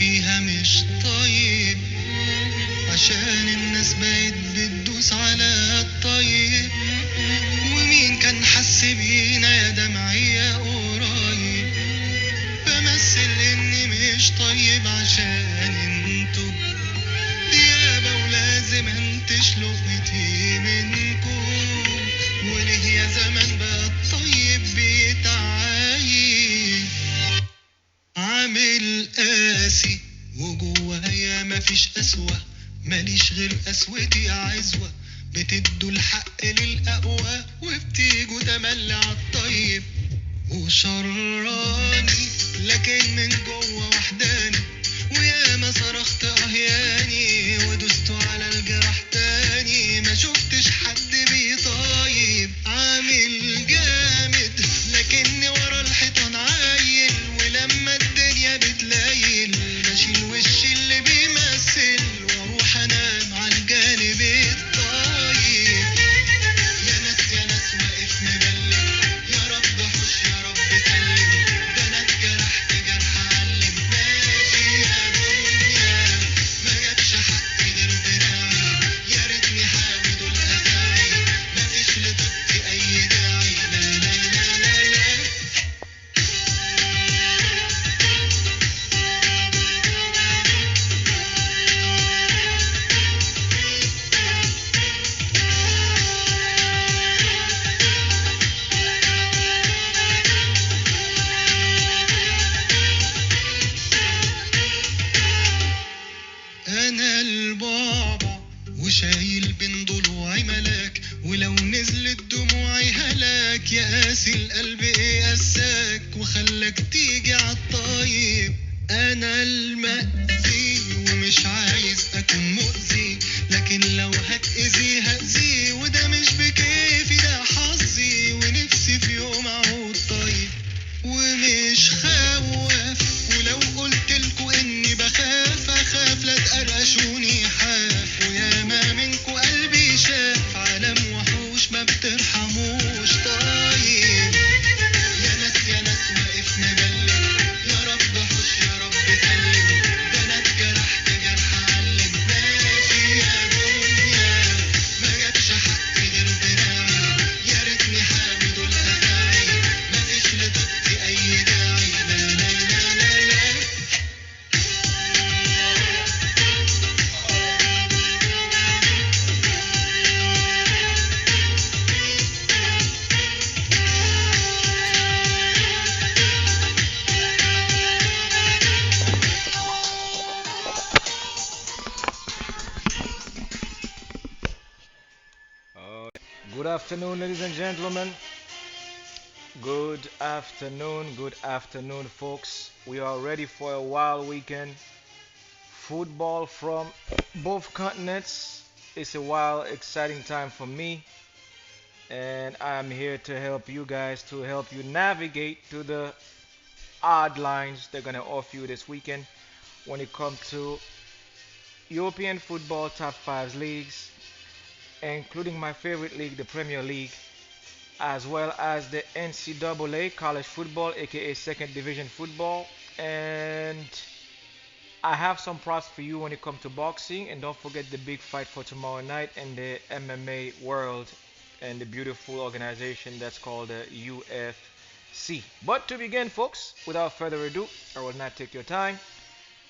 فيها مش طيب، عشان الناس بقت بتدوس على الطيب. ومين كان حس بينا يا دمعية قريب؟ بمثل اني مش طيب عشان انتو ديابة، ولازم انتش لقمتي منكم. وليه يا زمان بقى الطيب بيتعايب؟ عامل قاسي وجوايا مفيش قسوة، ماليش غير قسوتي عزوة. بتدوا الحق للأقوى وبتيجوا تملي عالطيب وشراني، لكن من جوه وحداني. وياما صرخت اهياني ودست على الجرح تاني، ما شفتش حد بيطايب. عامل جامد لكني ورا الحيطان عايل، ولما الدنيا بتليل بشيل وشي اللي بيمثل واروح انام على الجانب الطيب. يا ناس يا ناس واقف مبلم، يا رب حوش يا رب سلم. ده انا اتجرحت جرح علم، ماشي يا دنيا ما جابش حق غير دراعي. يا ريتني حاوي دول افاعي، مفيش لطيبتي اي داعي. لا لا لا لا لا. انا البابا وشايل بين ضلوعي ملاك، ولو نزلت دموعي هلاك. يا قاسي القلب ايه قساك وخلاك تيجي عالطيب؟ انا المأذي ومش عايز اكون مؤذي، لكن لو هتأذي هأذي، وده مش بكيفي ده حظي. ونفسي في يوم اعود طيب ومش خواف، ولو قلتلكوا اني بخاف اخاف لا تقرقشوني حاف. وياما منكوا قلبي شاف عالم وحوش ما بترحموش طيب. يا ناس واقف مبلم، يا رب حوش يا رب سلم. ده انا اتجرحت جرح علم، ماشي يا دنيا ما جابش حق غير دراعي. يا ريتني حاوي دول افاعي، مفيش لطيبتي اي داعي. لا لا لا لا لا. Good afternoon, ladies and gentlemen. Good afternoon, folks. We are ready for a wild weekend. Football from both continents. It's a wild, exciting time for me, and I'm here to help you guys, to help you navigate to the odd lines they're gonna offer you this weekend when it comes to European football top five leagues, including my favorite league, the Premier League, as well as the NCAA college football, aka second division football. And I have some props for you when it comes to boxing. And don't forget the big fight for tomorrow night in the MMA world and the beautiful organization that's called the UFC. But to begin, folks, without further ado, I will not take your time.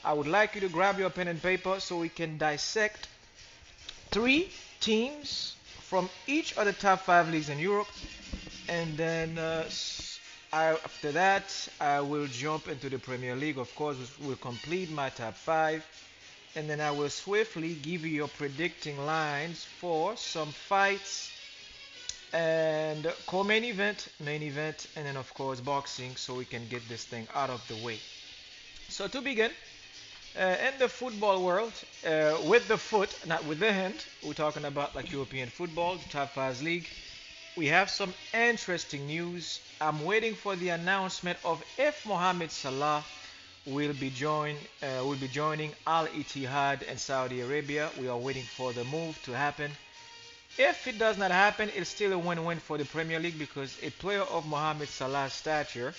I would like you to grab your pen and paper so we can dissect three teams from each of the top five leagues in Europe, and then after that I will jump into the Premier League. Of course, will complete my top five, and then I will swiftly give you your predicting lines for some fights and co-main event, main event, and then of course boxing, so we can get this thing out of the way. So to begin, in the football world, with the foot, not with the hand, we're talking about like European football, the top five league. We have some interesting news. I'm waiting for the announcement of if Mohamed Salah will be joining Al Ittihad in Saudi Arabia. We are waiting for the move to happen. If it does not happen, it's still a win-win for the Premier League because a player of Mohamed Salah's stature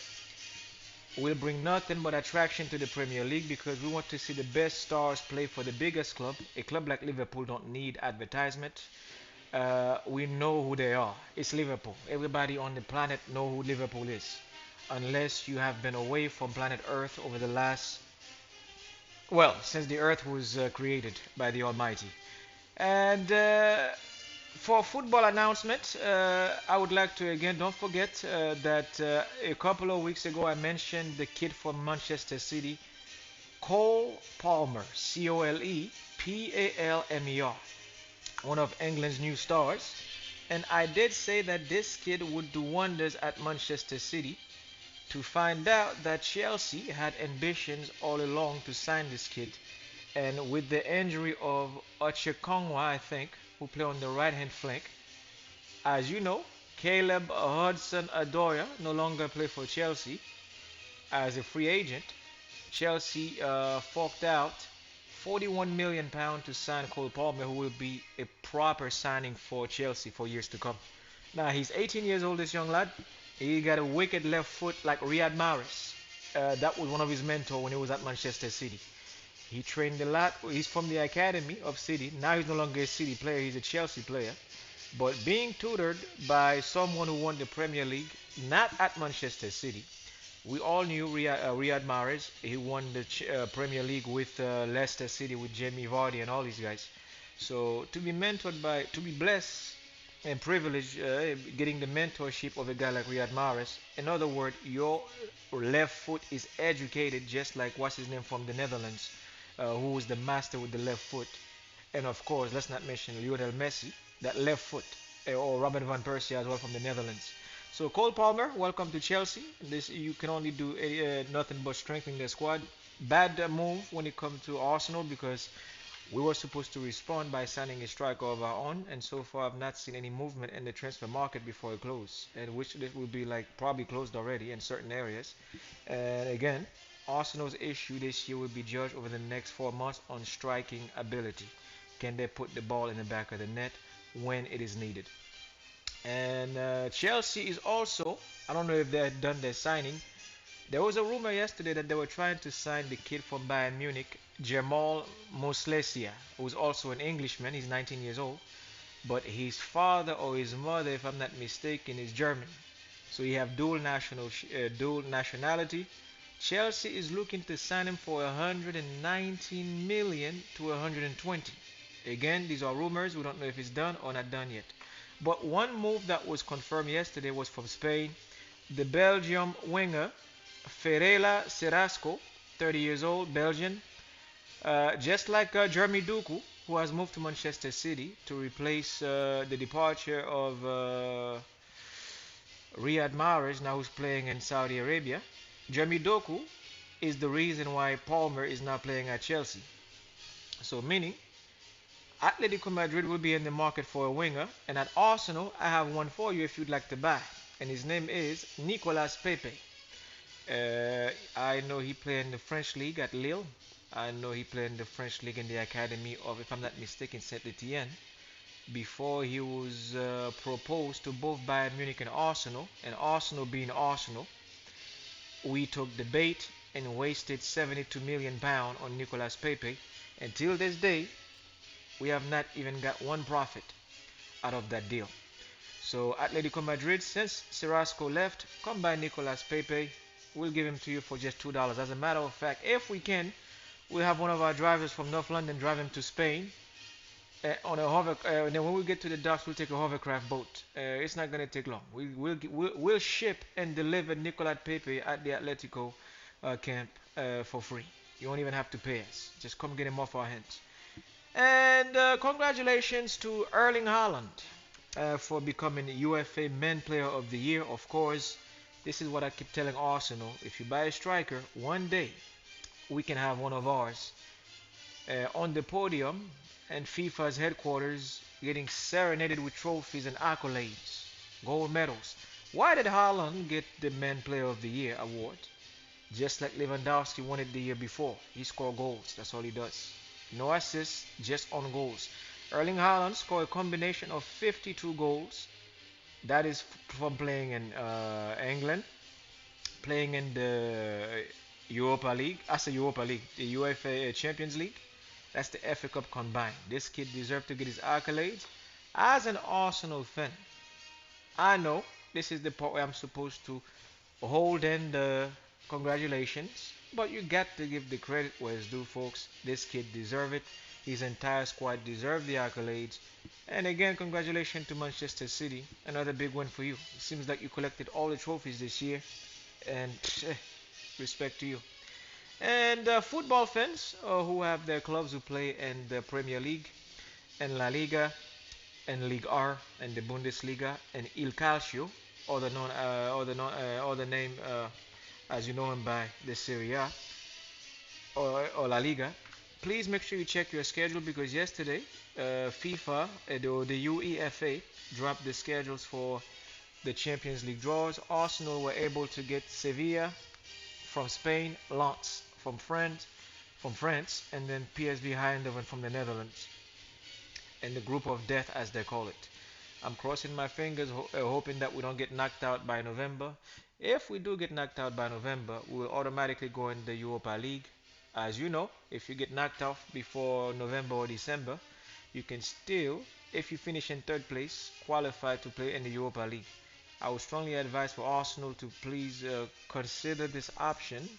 will bring nothing but attraction to the Premier League because we want to see the best stars play for the biggest club. A club like Liverpool don't need advertisement. We know who they are. It's Liverpool. Everybody on the planet know who Liverpool is, unless you have been away from planet Earth over the last, well, since the Earth was created by the Almighty. And for football announcement, I would like to again don't forget that a couple of weeks ago I mentioned the kid from Manchester City, Cole Palmer, Colepalmer, one of England's new stars. And I did say that this kid would do wonders at Manchester City, to find out that Chelsea had ambitions all along to sign this kid. And with the injury of Ochekongwa, I think, who play on the right hand flank, as you know, Caleb Hudson Adoya no longer play for Chelsea as a free agent. Chelsea forked out £41 million to sign Cole Palmer, who will be a proper signing for Chelsea for years to come. Now he's 18 years old, this young lad. He got a wicked left foot like Riyad Mahrez. That was one of his mentors when he was at Manchester City. He trained a lot. He's from the academy of City. Now he's no longer a City player. He's a Chelsea player. But being tutored by someone who won the Premier League, not at Manchester City. We all knew Riyad Mahrez. He won the Premier League with Leicester City with Jamie Vardy and all these guys. So to be mentored by, to be blessed and privileged, getting the mentorship of a guy like Riyad Mahrez. In other words, your left foot is educated just like what's his name from the Netherlands, who was the master with the left foot. And of course, let's not mention Lionel Messi, that left foot, or Robin van Persie as well from the Netherlands. So Cole Palmer, welcome to Chelsea. This you can only do nothing but strengthening the squad. Bad move when it comes to Arsenal because we were supposed to respond by signing a striker of our own, and so far I've not seen any movement in the transfer market before it closed, and which this will be like probably closed already in certain areas. And again, Arsenal's issue this year will be judged over the next 4 months on striking ability. Can they put the ball in the back of the net when it is needed? And Chelsea is also, I don't know if they had done their signing. There was a rumor yesterday that they were trying to sign the kid from Bayern Munich, Jamal Muslesia, who's also an Englishman. He's 19 years old, but his father or his mother, if I'm not mistaken, is German. So he have dual nationality. Chelsea is looking to sign him for 119 million to 120. Again, these are rumors. We don't know if it's done or not done yet. But one move that was confirmed yesterday was from Spain. The Belgium winger, Ferreira Serasco, 30 years old, Belgian. Just like Jeremy Doku, who has moved to Manchester City to replace the departure of Riyad Mahrez, now who's playing in Saudi Arabia. Jeremy Doku is the reason why Palmer is now playing at Chelsea. So meaning, Atletico Madrid will be in the market for a winger, and at Arsenal, I have one for you if you'd like to buy, and his name is Nicolas Pepe. I know he played in the French league at Lille. I know he played in the French league in the academy of, if I'm not mistaken, Saint Etienne. Before he was proposed to both Bayern Munich and Arsenal being Arsenal, we took the bait and wasted £72 million on Nicolas Pepe. Until this day, we have not even got one profit out of that deal. So Atletico Madrid, since Carrasco left, come by Nicolas Pepe. We'll give him to you for just $2. As a matter of fact, if we can, we'll have one of our drivers from North London drive him to Spain on a hover. And then when we get to the docks, we'll take a hovercraft boat. It's not going to take long. We'll ship and deliver Nicolas Pepe at the Atletico camp for free. You won't even have to pay us. Just come get him off our hands. And congratulations to Erling Haaland for becoming UFA Men Player of the Year. Of course, this is what I keep telling Arsenal. If you buy a striker, one day we can have one of ours on the podium and FIFA's headquarters getting serenaded with trophies and accolades, gold medals. Why did Haaland get the Men Player of the Year award? Just like Lewandowski won it the year before. He scored goals. That's all he does. No assists, just on goals. Erling Haaland scored a combination of 52 goals. That is from playing in England. playing in the Europa League. I say Europa League, the UEFA Champions League. That's the FA Cup combined. This kid deserves to get his accolades. As an Arsenal fan, I know this is the part where I'm supposed to hold in the congratulations, but you got to give the credit where it's due, folks. This kid deserves it. His entire squad deserve the accolades. And again, congratulations to Manchester City. Another big win for you. It seems like you collected all the trophies this year, and respect to you. And football fans who have their clubs who play in the Premier League and La Liga and Ligue R and the Bundesliga and Il Calcio, or the known, or the name as you know him by the Serie A or La Liga. Please make sure you check your schedule because yesterday FIFA, the UEFA, dropped the schedules for the Champions League draws. Arsenal were able to get Sevilla from Spain, Lens from France, and then PSV Eindhoven from the Netherlands, and the group of death as they call it. I'm crossing my fingers, hoping that we don't get knocked out by November. If we do get knocked out by November, we will automatically go in the Europa League. As you know, if you get knocked off before November or December, you can still, if you finish in third place, qualify to play in the Europa League. I would strongly advise for Arsenal to please consider this option.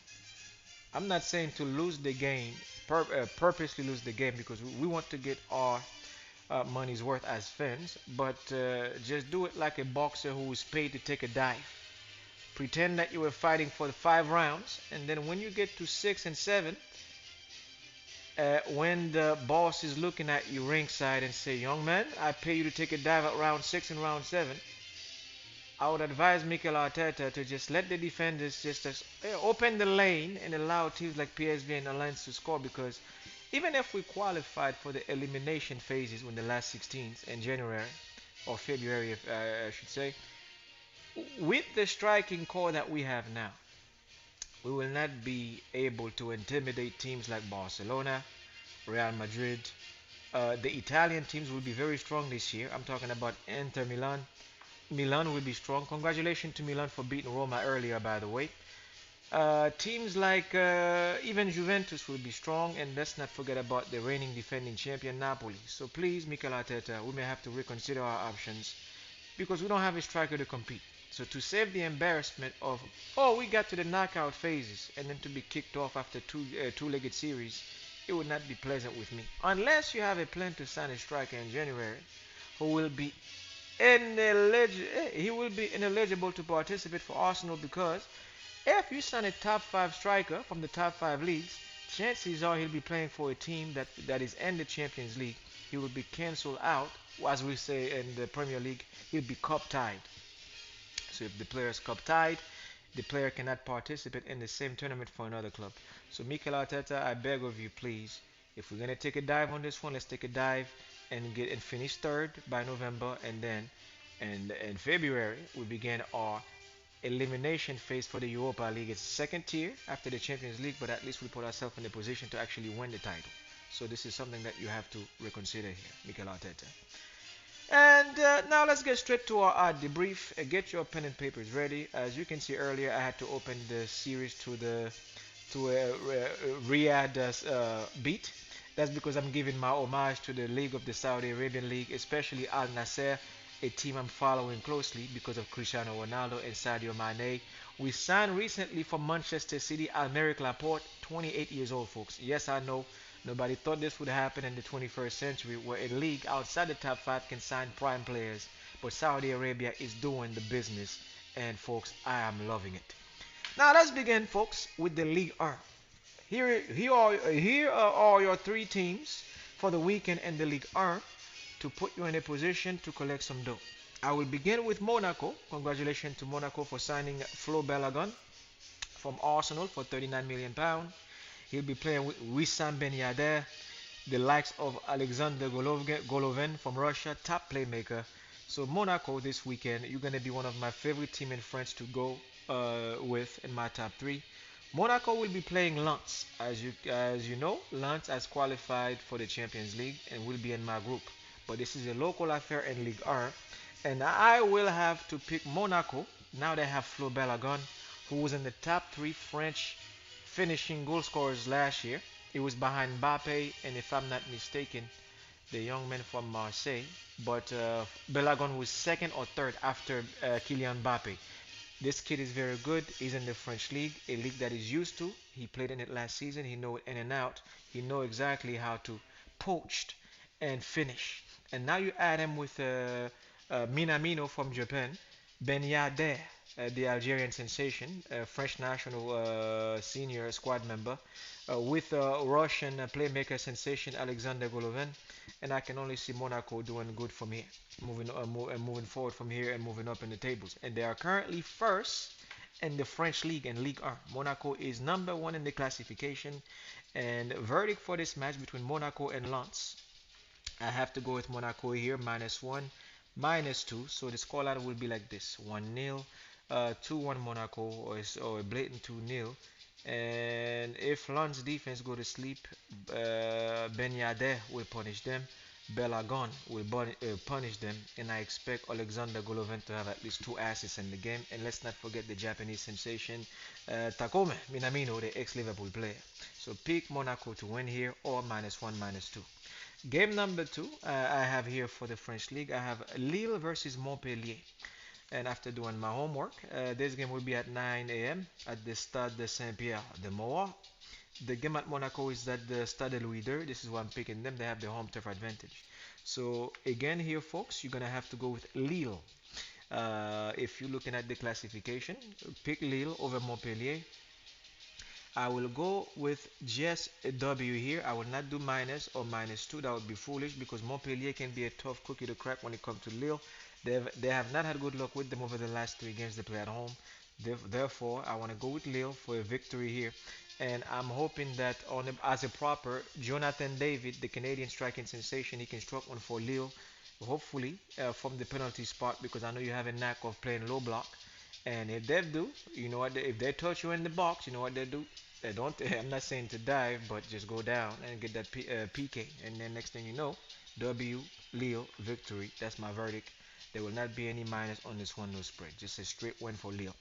I'm not saying to lose the game, purposely lose the game, because we want to get our money's worth as fans, but just do it like a boxer who is paid to take a dive. Pretend that you were fighting for the 5 rounds, and then when you get to 6 and 7, when the boss is looking at you ringside and say, "Young man, I pay you to take a dive at round 6 and round 7," I would advise Mikel Arteta to just let the defenders just open the lane and allow teams like PSV and Lens to score, because even if we qualified for the elimination phases in the last 16th in January or February, if, I should say, with the striking core that we have now, we will not be able to intimidate teams like Barcelona, Real Madrid. The Italian teams will be very strong this year. I'm talking about Inter Milan. Milan will be strong. Congratulations to Milan for beating Roma earlier, by the way. Teams like even Juventus will be strong, and let's not forget about the reigning defending champion Napoli. So please, Mikel Arteta, we may have to reconsider our options because we don't have a striker to compete. So to save the embarrassment of, oh, we got to the knockout phases and then to be kicked off after two-legged series, it would not be pleasant with me. Unless you have a plan to sign a striker in January who will be he will be ineligible to participate for Arsenal, because if you sign a top 5 striker from the top 5 leagues, chances are he'll be playing for a team that is in the Champions League. He will be cancelled out, as we say in the Premier League, he'll be cup tied. So if the player is cup tied, the player cannot participate in the same tournament for another club. So Mikel Arteta, I beg of you, please, if we're gonna take a dive on this one, let's take a dive and finish third by November, and then in February we begin our elimination phase for the Europa League. It's second tier after the Champions League, but at least we put ourselves in a position to actually win the title. So this is something that you have to reconsider here, Mikel Arteta. And now let's get straight to our debrief. Get your pen and papers ready. As you can see earlier, I had to open the series to Riyadh beat. That's because I'm giving my homage to the League of the Saudi Arabian League, especially Al Nasser, a team I'm following closely because of Cristiano Ronaldo and Sadio Mane. We signed recently from Manchester City Almeric Laporte, 28 years old, folks. Yes, I know. Nobody thought this would happen in the 21st century, where a league outside the top 5 can sign prime players. But Saudi Arabia is doing the business, and folks, I am loving it. Now let's begin, folks, with the League R. Here are your 3 teams for the weekend in the League R to put you in a position to collect some dough. I will begin with Monaco. Congratulations to Monaco for signing Flo Balogun from Arsenal for £39 million. He'll be playing with Wissam Ben Yedder, the likes of Alexander Golovin from Russia, top playmaker. So Monaco this weekend, you're going to be one of my favorite team in France to go with in my top 3. Monaco will be playing Lens. As you know, Lens has qualified for the Champions League and will be in my group. But this is a local affair in Ligue 1, and I will have to pick Monaco now they have Flo Balogun who was in the top three French finishing goal scorers last year. He was behind Mbappe, and if I'm not mistaken, the young man from Marseille. But Belagon was second or third after Kylian Mbappe. This kid is very good. He's in the French league, a league that he's used to. He played in it last season. He know it in and out. He know exactly how to poach and finish. And now you add him with Minamino from Japan, Ben Yedder, the Algerian sensation, French national senior squad member, with Russian playmaker sensation Alexander Golovin, and I can only see Monaco doing good from here, moving forward from here and moving up in the tables. And they are currently first in the French league and Ligue 1. Monaco is number one in the classification, and verdict for this match between Monaco and Lens. I have to go with Monaco here, -1, -2. So the scoreline will be like this: 1-0, 2-1 Monaco, or a blatant 2-0. And if Lens defense go to sleep, Ben Yedder will punish them. Belagon will punish them, and I expect Alexander Golovin to have at least two assists in the game. And let's not forget the Japanese sensation Takome Minamino, the ex-Liverpool player. So pick Monaco to win here, or -1, -2. Game number two, I have here for the French league. I have Lille versus Montpellier. And after doing my homework, this game will be at 9 a.m. at the Stade de Saint-Pierre de Moa. The game at Monaco is at the Stade de Louis II. This is why I'm picking them. They have the home turf advantage. So again here, folks, you're gonna have to go with Lille. If you're looking at the classification, pick Lille over Montpellier. I will go with just a W here. I will not do minus or -2. That would be foolish because Montpellier can be a tough cookie to crack when it comes to Lille. They have not had good luck with them over the last three games they play at home. Therefore, I want to go with Lille for a victory here. And I'm hoping that as a proper Jonathan David, the Canadian striking sensation, he can struck one for Lille, hopefully from the penalty spot, because I know you have a knack of playing low block. And if they do, you know what? If they touch you in the box, you know what they do? They don't. I'm not saying to dive, but just go down and get that PK. And then next thing you know, W Lille victory. That's my verdict. There will not be any minus on this one, no spread. Just a straight win for Lille.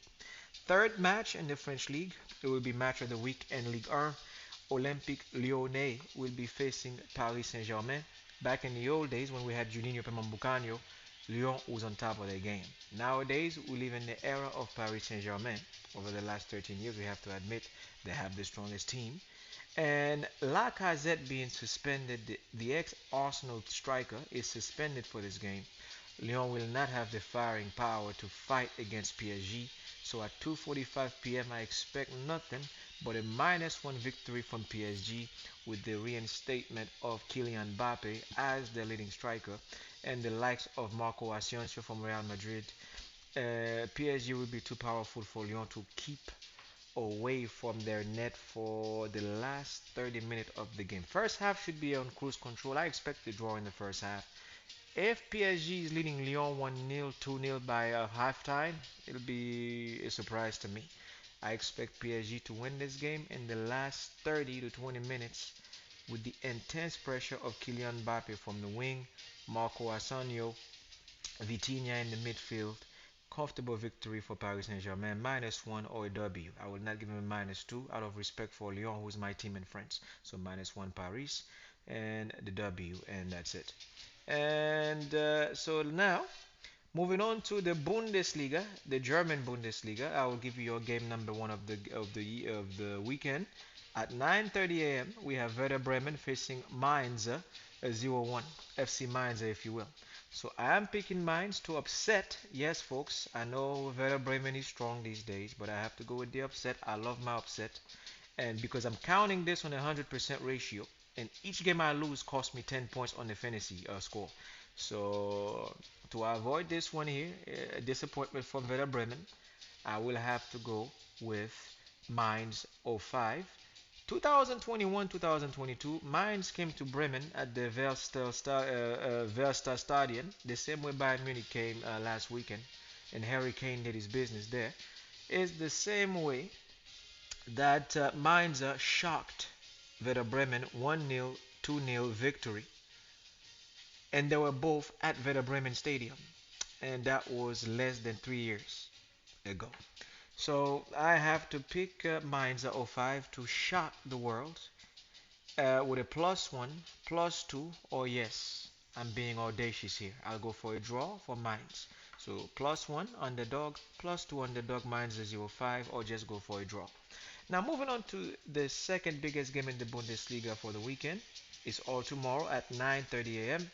Third match in the French league. It will be match of the week in Ligue 1. Olympique Lyonnais will be facing Paris Saint-Germain. Back in the old days when we had Juninho Pernambucano, Lyon was on top of their game. Nowadays, we live in the era of Paris Saint-Germain. Over the last 13 years, we have to admit they have the strongest team. And Lacazette being suspended, the ex-Arsenal striker is suspended for this game. Lyon will not have the firing power to fight against PSG. So at 2:45 p.m. I expect nothing but a -1 victory from PSG with the reinstatement of Kylian Mbappe as the leading striker and the likes of Marco Asensio from Real Madrid. PSG will be too powerful for Lyon to keep away from their net for the last 30 minutes of the game. First half should be on cruise control. I expect the draw in the first half. If PSG is leading Lyon 1-0, 2-0 by halftime, it'll be a surprise to me. I expect PSG to win this game in the last 30 to 20 minutes with the intense pressure of Kylian Mbappe from the wing, Marco Asensio, Vitinha in the midfield. Comfortable victory for Paris Saint-Germain, -1 or a W. I will not give him a -2 out of respect for Lyon, who is my team in France. So -1 Paris and the W, and that's it. And so now, moving on to the Bundesliga, the German Bundesliga. I will give you your game number one of the weekend. At 9:30 a.m., we have Werder Bremen facing Mainz 0-1, FC Mainz, if you will. So I am picking Mainz to upset. Yes, folks, I know Werder Bremen is strong these days, but I have to go with the upset. I love my upset, and because I'm counting this on a 100% ratio, and each game I lose costs me 10 points on the fantasy score. So to avoid this one here, disappointment from Werder Bremen, I will have to go with Mainz 05. 2021-2022, Mainz came to Bremen at the Velster Stadion, the same way Bayern Munich came last weekend, and Harry Kane did his business there. It's the same way that Mainz shocked Werder Bremen 1-0, 2-0 victory, and they were both at Werder Bremen Stadium, and that was less than 3 years ago. So I have to pick Mainz 05 to shock the world with a +1, +2, or yes. I'm being audacious here. I'll go for a draw for Mainz. So +1 underdog, +2 underdog Mainz 05, or just go for a draw. Now moving on to the second biggest game in the Bundesliga for the weekend. It's all tomorrow at 9:30 a.m.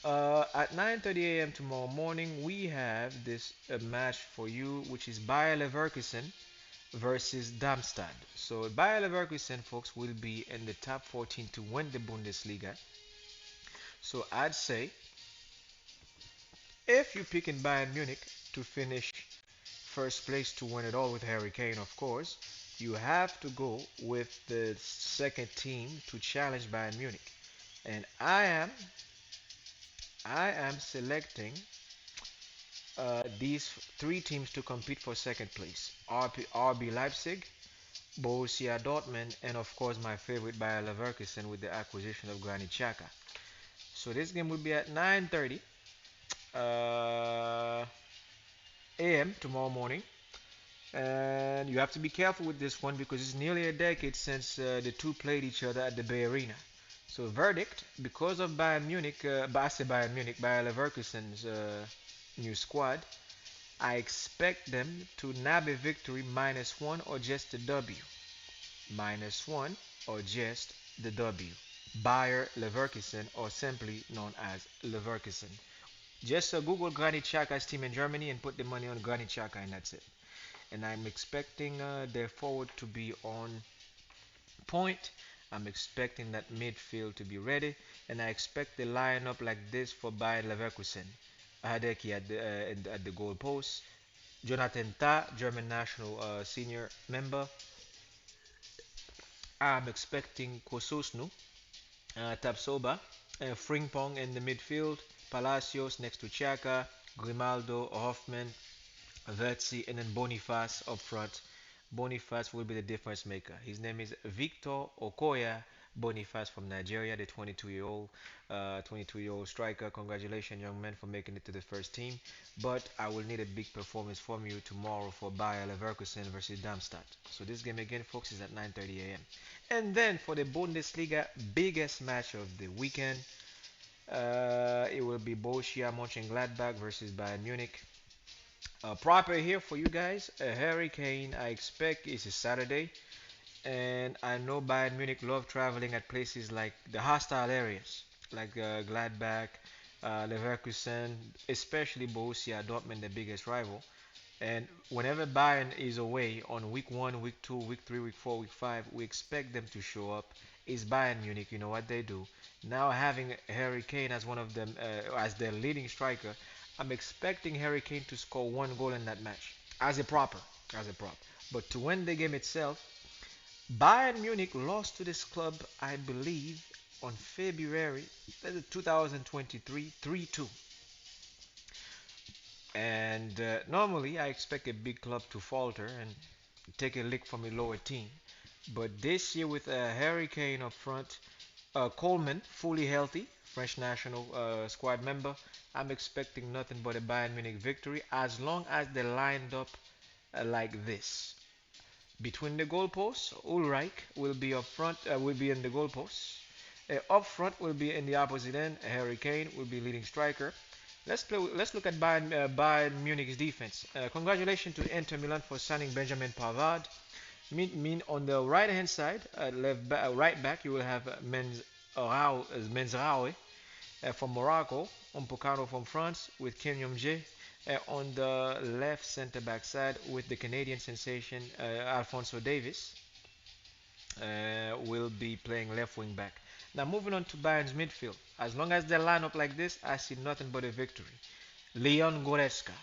At 9:30 a.m. tomorrow morning, we have this match for you, which is Bayer Leverkusen versus Darmstadt. So Bayer Leverkusen, folks, will be in the top 14 to win the Bundesliga. So I'd say if you're picking Bayern Munich to finish first place to win it all with Harry Kane, of course, you have to go with the second team to challenge Bayern Munich. And I am selecting these three teams to compete for second place: RB Leipzig, Borussia Dortmund, and of course my favorite Bayer Leverkusen with the acquisition of Granit Xhaka. So this game will be at 9:30 uh, a.m. tomorrow morning, and you have to be careful with this one because it's nearly a decade since the two played each other at the Bay Arena. So verdict, because of Bayern Munich, I say Bayern Munich, Bayer Leverkusen's new squad, I expect them to nab a victory -1 or just a W. -1 or just the W. Bayer Leverkusen, or simply known as Leverkusen. Just Google Granit Xhaka's team in Germany and put the money on Granit Xhaka, and that's it. And I'm expecting their forward to be on point. I'm expecting that midfield to be ready, and I expect the lineup like this for Bayer Leverkusen. Hadeki at the goal post. Jonathan Tah, German national senior member. I'm expecting Kososnu, Tapsoba, Frimpong in the midfield, Palacios next to Chaka, Grimaldo, Hoffman, Vertzi, and then Boniface up front. Boniface will be the difference maker. His name is Victor Okoya Boniface from Nigeria, the 22-year-old striker. Congratulations, young man, for making it to the first team. But I will need a big performance from you tomorrow for Bayer Leverkusen versus Darmstadt. So this game again, folks, is at 9:30 a.m. And then for the Bundesliga biggest match of the weekend, it will be Borussia Mönchengladbach versus Bayern Munich. Proper here for you guys. A Harry Kane, I expect, is a Saturday. And I know Bayern Munich love traveling at places like the hostile areas, like Gladbach, Leverkusen, especially Borussia Dortmund, the biggest rival. And whenever Bayern is away on week 1, week 2, week 3, week 4, week 5, we expect them to show up. It's Bayern Munich, you know what they do. Now having Harry Kane as one of them, as their leading striker, I'm expecting Harry Kane to score one goal in that match as a prop. But to win the game itself, Bayern Munich lost to this club, I believe, on February 2023, 3-2. And normally I expect a big club to falter and take a lick from a lower team. But this year with Harry Kane up front, Coleman fully healthy, French national squad member, I'm expecting nothing but a Bayern Munich victory as long as they lined up like this. Between the goalposts, Ulreich will be up front, will be in the goalposts. Up front will be in the opposite end. Harry Kane will be leading striker. Let's look at Bayern Munich's defense. Congratulations to Inter Milan for signing Benjamin Pavard. Mean on the right hand side, right back, you will have Menzraoui from Morocco, Umpocano from France with Kim Yong-jae. On the left center back side with the Canadian sensation Alphonso Davies will be playing left wing back. Now moving on to Bayern's midfield. As long as they line up like this, I see nothing but a victory. Leon Goretzka.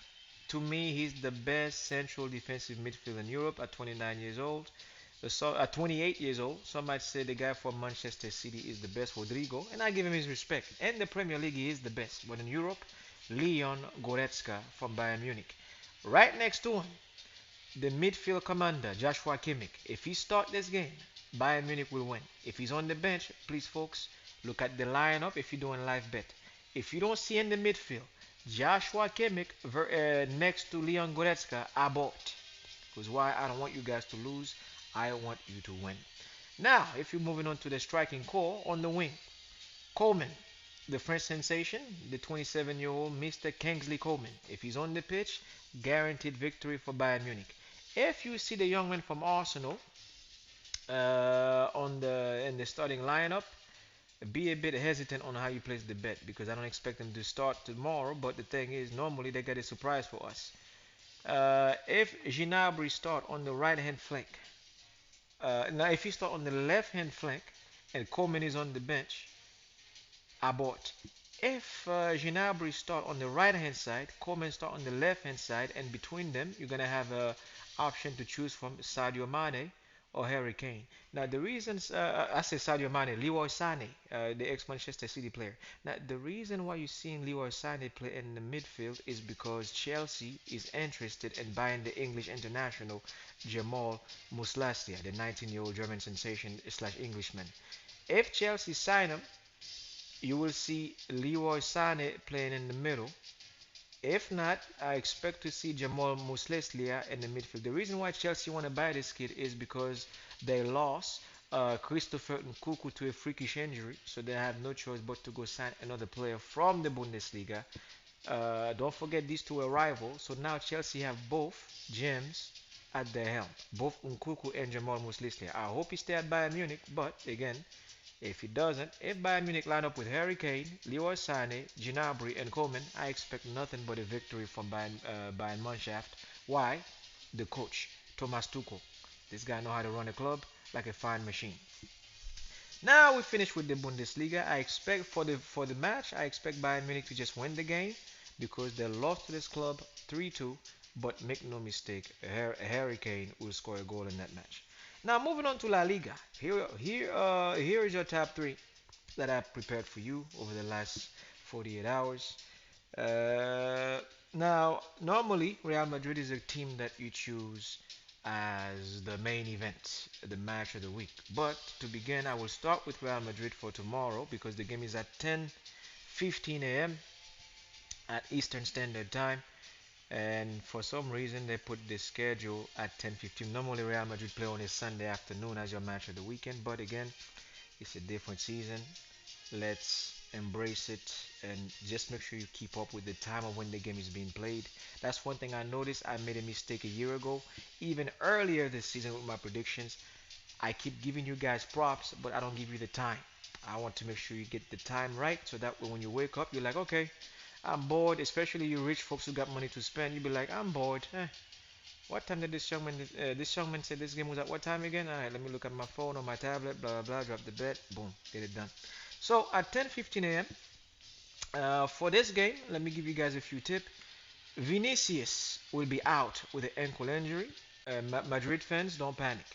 To me, he's the best central defensive midfielder in Europe at 29 years old. At 28 years old, some might say the guy from Manchester City is the best, Rodrigo, and I give him his respect. In the Premier League, he is the best. But in Europe, Leon Goretzka from Bayern Munich. Right next to him, the midfield commander, Joshua Kimmich. If he start this game, Bayern Munich will win. If he's on the bench, please folks, look at the lineup if you're doing live bet. If you don't see in the midfield Joshua Kimmich next to Leon Goretzka, I bought. Because why? I don't want you guys to lose. I want you to win. Now, if you're moving on to the striking core on the wing, Coleman, the French sensation, the 27-year-old Mr. Kingsley Coleman. If he's on the pitch, guaranteed victory for Bayern Munich. If you see the young man from Arsenal on the in the starting lineup, be a bit hesitant on how you place the bet because I don't expect him to start tomorrow. But the thing is, normally they get a surprise for us. If Ginabri start on the right hand flank, now if he start on the left hand flank and Coleman is on the bench, I bought. If Ginabri start on the right hand side, Coleman start on the left hand side, and between them you're gonna have a option to choose from Sadio Mane or Harry Kane. Now the reasons I say Sadio Mane, Leroy Sané, the ex-Manchester City player. Now the reason why you're seeing Leroy Sané play in the midfield is because Chelsea is interested in buying the English international Jamal Musiala, the 19-year-old German sensation slash Englishman. If Chelsea sign him, you will see Leroy Sané playing in the middle. If not, I expect to see Jamal Musiala in the midfield. The reason why Chelsea want to buy this kid is because they lost Christopher Nkunku to a freakish injury, so they have no choice but to go sign another player from the Bundesliga. Don't forget these two are rivals, so now Chelsea have both gems at their helm, both Nkunku and Jamal Musiala. I hope he stay at Bayern Munich, but again, if he doesn't, if Bayern Munich line up with Harry Kane, Leroy Sané, Gnabry, and Coleman, I expect nothing but a victory from Bayern Mannschaft. Why? The coach, Thomas Tuchel. This guy know how to run a club like a fine machine. Now we finish with the Bundesliga. I expect for the match, I expect Bayern Munich to just win the game because they lost to this club 3-2. But make no mistake, Harry Kane will score a goal in that match. Now moving on to La Liga. Here is your top three that I've prepared for you over the last 48 hours. Now, normally Real Madrid is a team that you choose as the main event, the match of the week. But to begin, I will start with Real Madrid for tomorrow because the game is at 10:15 a.m. at Eastern Standard Time. And for some reason they put the schedule at 10:15. Normally Real Madrid play on a Sunday afternoon as your match of the weekend, but again, it's a different season. Let's embrace it and just make sure you keep up with the time of when the game is being played. That's one thing I noticed. I made a mistake a year ago, even earlier this season with my predictions. I keep giving you guys props, but I don't give you the time. I want to make sure you get the time right so that when you wake up, you're like, okay, I'm bored, especially you rich folks who got money to spend. You be like, I'm bored. What time did this young man say this game was at what time again? All right, let me look at my phone or my tablet. Blah blah blah. Drop the bet. Boom, get it done. So at 10:15 a.m. For this game, let me give you guys a few tips. Vinicius will be out with an ankle injury. Madrid fans, don't panic.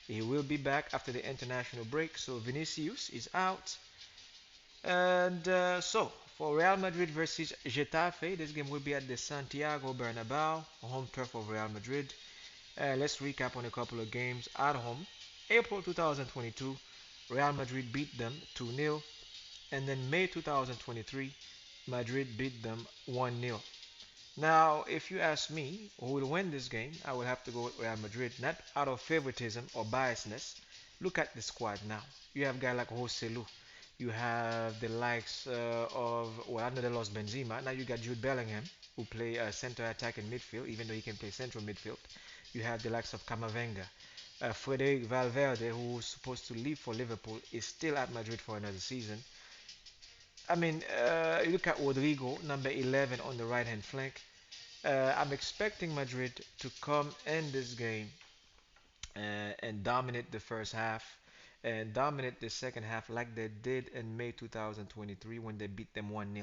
He will be back after the international break. So Vinicius is out. And for Real Madrid versus Getafe, this game will be at the Santiago Bernabeu, home turf of Real Madrid. Let's recap on a couple of games at home. April 2022, Real Madrid beat them 2-0. And then May 2023, Madrid beat them 1-0. Now, if you ask me who will win this game, I will have to go with Real Madrid, not out of favoritism or biasness. Look at the squad now. You have guys like Joselu. You have the likes well, I know they lost Benzema. Now you got Jude Bellingham, who play center attack and midfield, even though he can play central midfield. You have the likes of Camavinga. Frederic Valverde, who's supposed to leave for Liverpool, is still at Madrid for another season. I mean, you look at Rodrigo, number 11 on the right hand flank. I'm expecting Madrid to come in this game and dominate the first half and dominate the second half like they did in May 2023 when they beat them 1-0.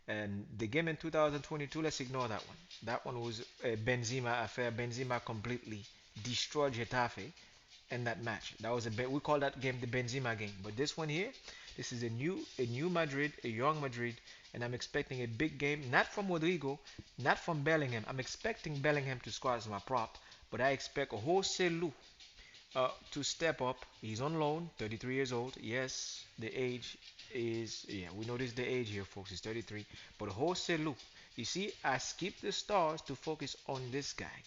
And the game in 2022, let's ignore that one. That one was a Benzema affair. Benzema completely destroyed Getafe in that match. That was we call that game the Benzema game. But this one here, this is a new Madrid, a young Madrid, and I'm expecting a big game, not from Rodrigo, not from Bellingham. I'm expecting Bellingham to score as my prop, but I expect Joselu to step up. He's on loan, 33 years old. Yes, the age is, yeah, we notice the age here, folks. He's 33. But Joselu, You see, I skipped the stars to focus on this guy.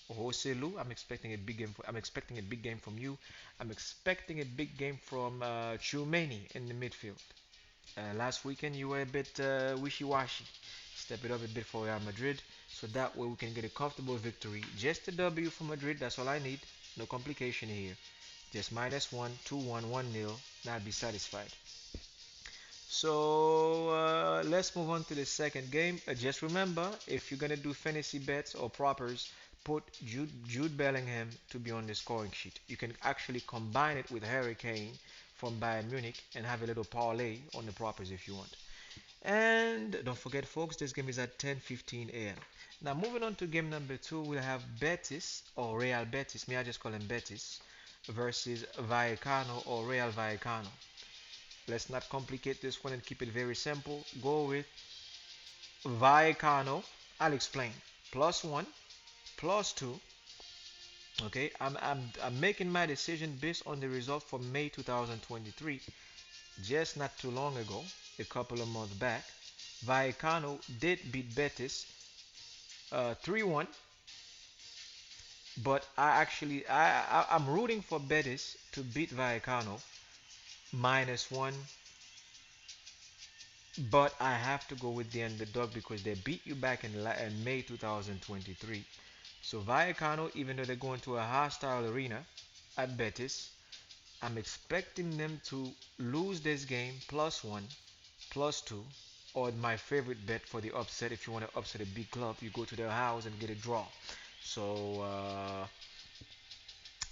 Hoselu, I'm expecting a big game. I'm expecting a big game from you. I'm expecting a big game from Chumeni in the midfield. Last weekend you were a bit wishy-washy. Step it up a bit for Real Madrid, so that way we can get a comfortable victory. Just a W for Madrid. That's all I need. No complication here. Just -1, 2-1, 1-0. Now I'll be satisfied. So let's move on to the second game. Just remember, if you're gonna do fantasy bets or propers, put Jude Bellingham to be on the scoring sheet. You can actually combine it with Harry Kane from Bayern Munich and have a little parlay on the propers if you want. And don't forget, folks, this game is at 10:15 a.m. Now, moving on to game number two, we'll have Betis or Real Betis. May I just call him Betis versus Vallecano or Real Vallecano. Let's not complicate this one and keep it very simple. Go with Vallecano. I'll explain. +1, +2. Okay, I'm making my decision based on the result from May 2023. Just not too long ago, a couple of months back, Vallecano did beat Betis 3-1. But I'm rooting for Betis to beat Vallecano -1, but I have to go with the underdog because they beat you back in May 2023. So Vallecano, even though they're going to a hostile arena at Betis, I'm expecting them to lose this game +1, +2, or my favorite bet for the upset. If you want to upset a big club, you go to their house and get a draw. So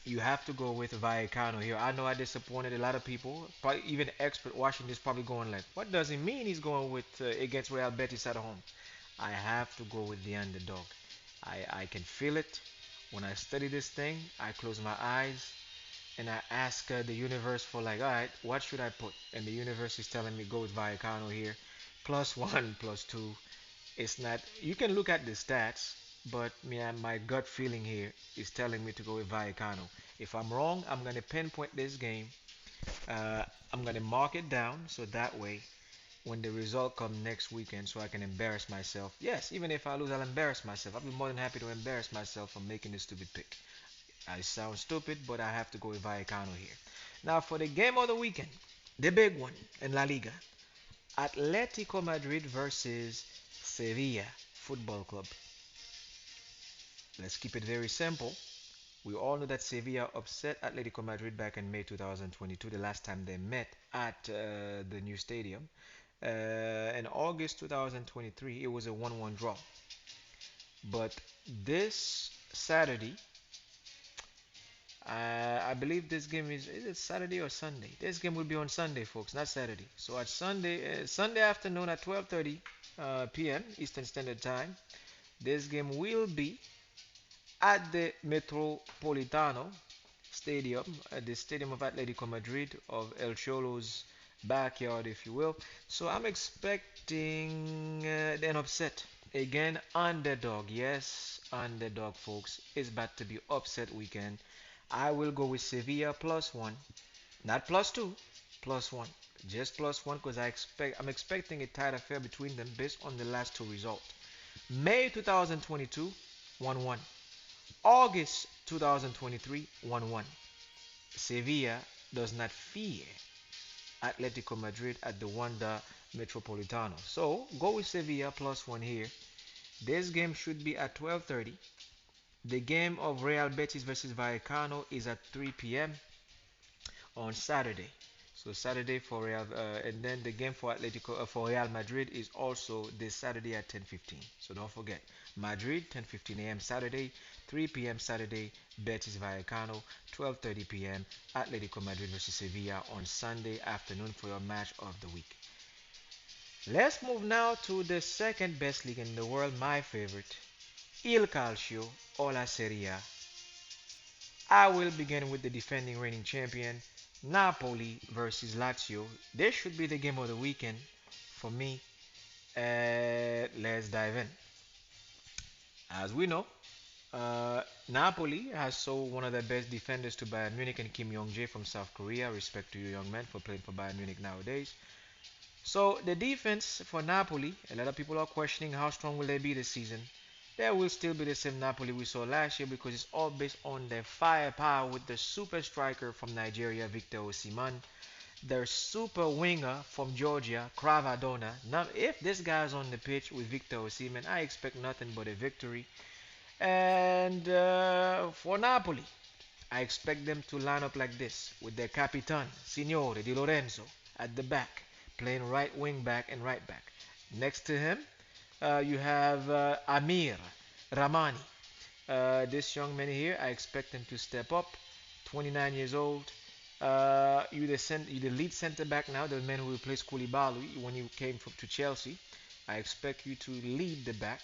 you have to go with Vallecano here. I know I disappointed a lot of people. Probably even expert watching this probably going like, what does it mean he's going with against Real Betis at home? I have to go with the underdog. I can feel it. When I study this thing, I close my eyes and I ask the universe for like, all right, what should I put? And the universe is telling me go with Vallecano here. +1, +2. It's not. You can look at the stats, but my gut feeling here is telling me to go with Vallecano. If I'm wrong, I'm gonna pinpoint this game. Uh, I'm gonna mark it down so that way, when the result comes next weekend, so I can embarrass myself. Yes, even if I lose, I'll embarrass myself. I'll be more than happy to embarrass myself for making this stupid pick. I sound stupid, but I have to go with Vallecano here. Now for the game of the weekend, the big one in La Liga, Atletico Madrid versus Sevilla Football Club. Let's keep it very simple. We all know that Sevilla upset Atletico Madrid back in May 2022, the last time they met at the new stadium. In August 2023, it was a 1-1 draw. But this Saturday, I believe this game is it Saturday or Sunday? This game will be on Sunday, folks, not Saturday. So at Sunday afternoon at 12:30 p.m. Eastern Standard Time, this game will be at the Metropolitano Stadium, at the Stadium of Atletico Madrid, of El Cholo's backyard, if you will. So I'm expecting an upset. Again, underdog. Yes, underdog, folks. It's about to be upset weekend. I will go with Sevilla +1, not +2, +1. Just +1 because I'm expecting a tight affair between them based on the last two results. May 2022, 1-1. August 2023, 1-1. Sevilla does not fear Atletico Madrid at the Wanda Metropolitano. So go with Sevilla +1 here. This game should be at 12:30. The game of Real Betis versus Vallecano is at 3 p.m. on Saturday. So Saturday for Real, and then the game for Atletico for Real Madrid is also this Saturday at 10:15. So don't forget, Madrid 10:15 a.m. Saturday, 3 p.m. Saturday, Betis Vallecano, 12:30 p.m. Atletico Madrid versus Sevilla on Sunday afternoon for your match of the week. Let's move now to the second best league in the world, my favorite, Il Calcio o la Serie A. I will begin with the defending reigning champion, Napoli versus Lazio. This should be the game of the weekend for me. Let's dive in. As we know, Napoli has sold one of their best defenders to Bayern Munich and Kim Yong-jae from South Korea. Respect to you, young man, for playing for Bayern Munich nowadays. So the defense for Napoli, a lot of people are questioning how strong will they be this season. They will still be the same Napoli we saw last year because it's all based on their firepower with the super striker from Nigeria, Victor Osimhen, their super winger from Georgia, Cravadona. Now, if this guy's on the pitch with Victor Osimhen, I expect nothing but a victory. And for Napoli, I expect them to line up like this with their Capitan, Signore Di Lorenzo, at the back, playing right wing back and right back. Next to him, you have Amir Ramani. This young man here, I expect him to step up. 29 years old. You're the lead center back now, the man who replaced Koulibaly when he came to Chelsea. I expect you to lead the back.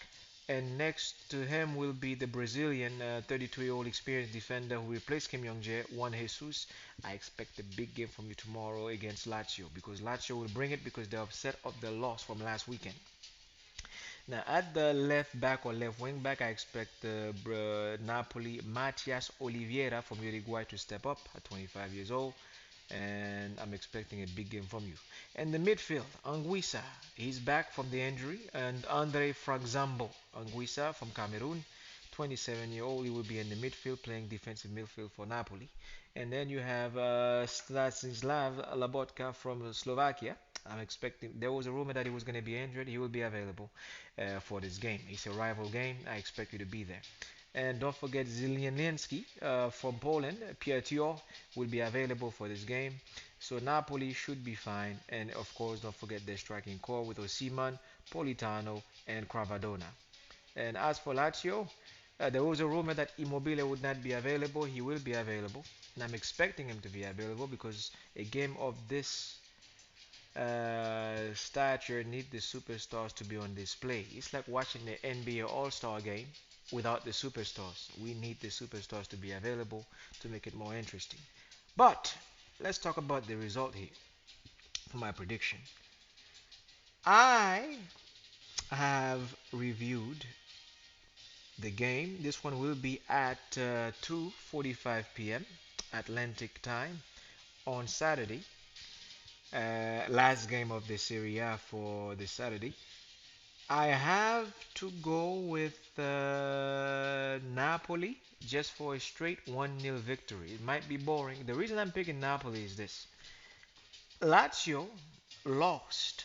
And next to him will be the Brazilian 32-year-old experienced defender who replaced Kim Young-jae, Juan Jesus. I expect a big game from you tomorrow against Lazio because Lazio will bring it because they're upset of the loss from last weekend. Now, at the left back or left wing back, I expect Napoli Matias Oliveira from Uruguay to step up at 25 years old, and I'm expecting a big game from you. And the midfield, Anguissa, he's back from the injury, and Andre Fraxambo, Anguissa from Cameroon, 27-year-old, he will be in the midfield playing defensive midfield for Napoli. And then you have Stanislav Labotka from Slovakia. I'm expecting. There was a rumor that he was going to be injured. He will be available for this game. It's a rival game. I expect you to be there. And don't forget Zielinski from Poland. Pierre Thiaw will be available for this game. So Napoli should be fine. And of course, don't forget their striking core with Osimhen, Politano, and Cravadona. And as for Lazio, there was a rumor that Immobile would not be available. He will be available. And I'm expecting him to be available because a game of this stature need the superstars to be on display. It's like watching the NBA All-Star game without the superstars. We need the superstars to be available to make it more interesting. But let's talk about the result here for my prediction. I have reviewed the game. This one will be at 2:45 p.m. Atlantic time on Saturday. Last game of the Serie A for this Saturday. I have to go with Napoli just for a straight 1-0 victory. It might be boring. The reason I'm picking Napoli is this. Lazio lost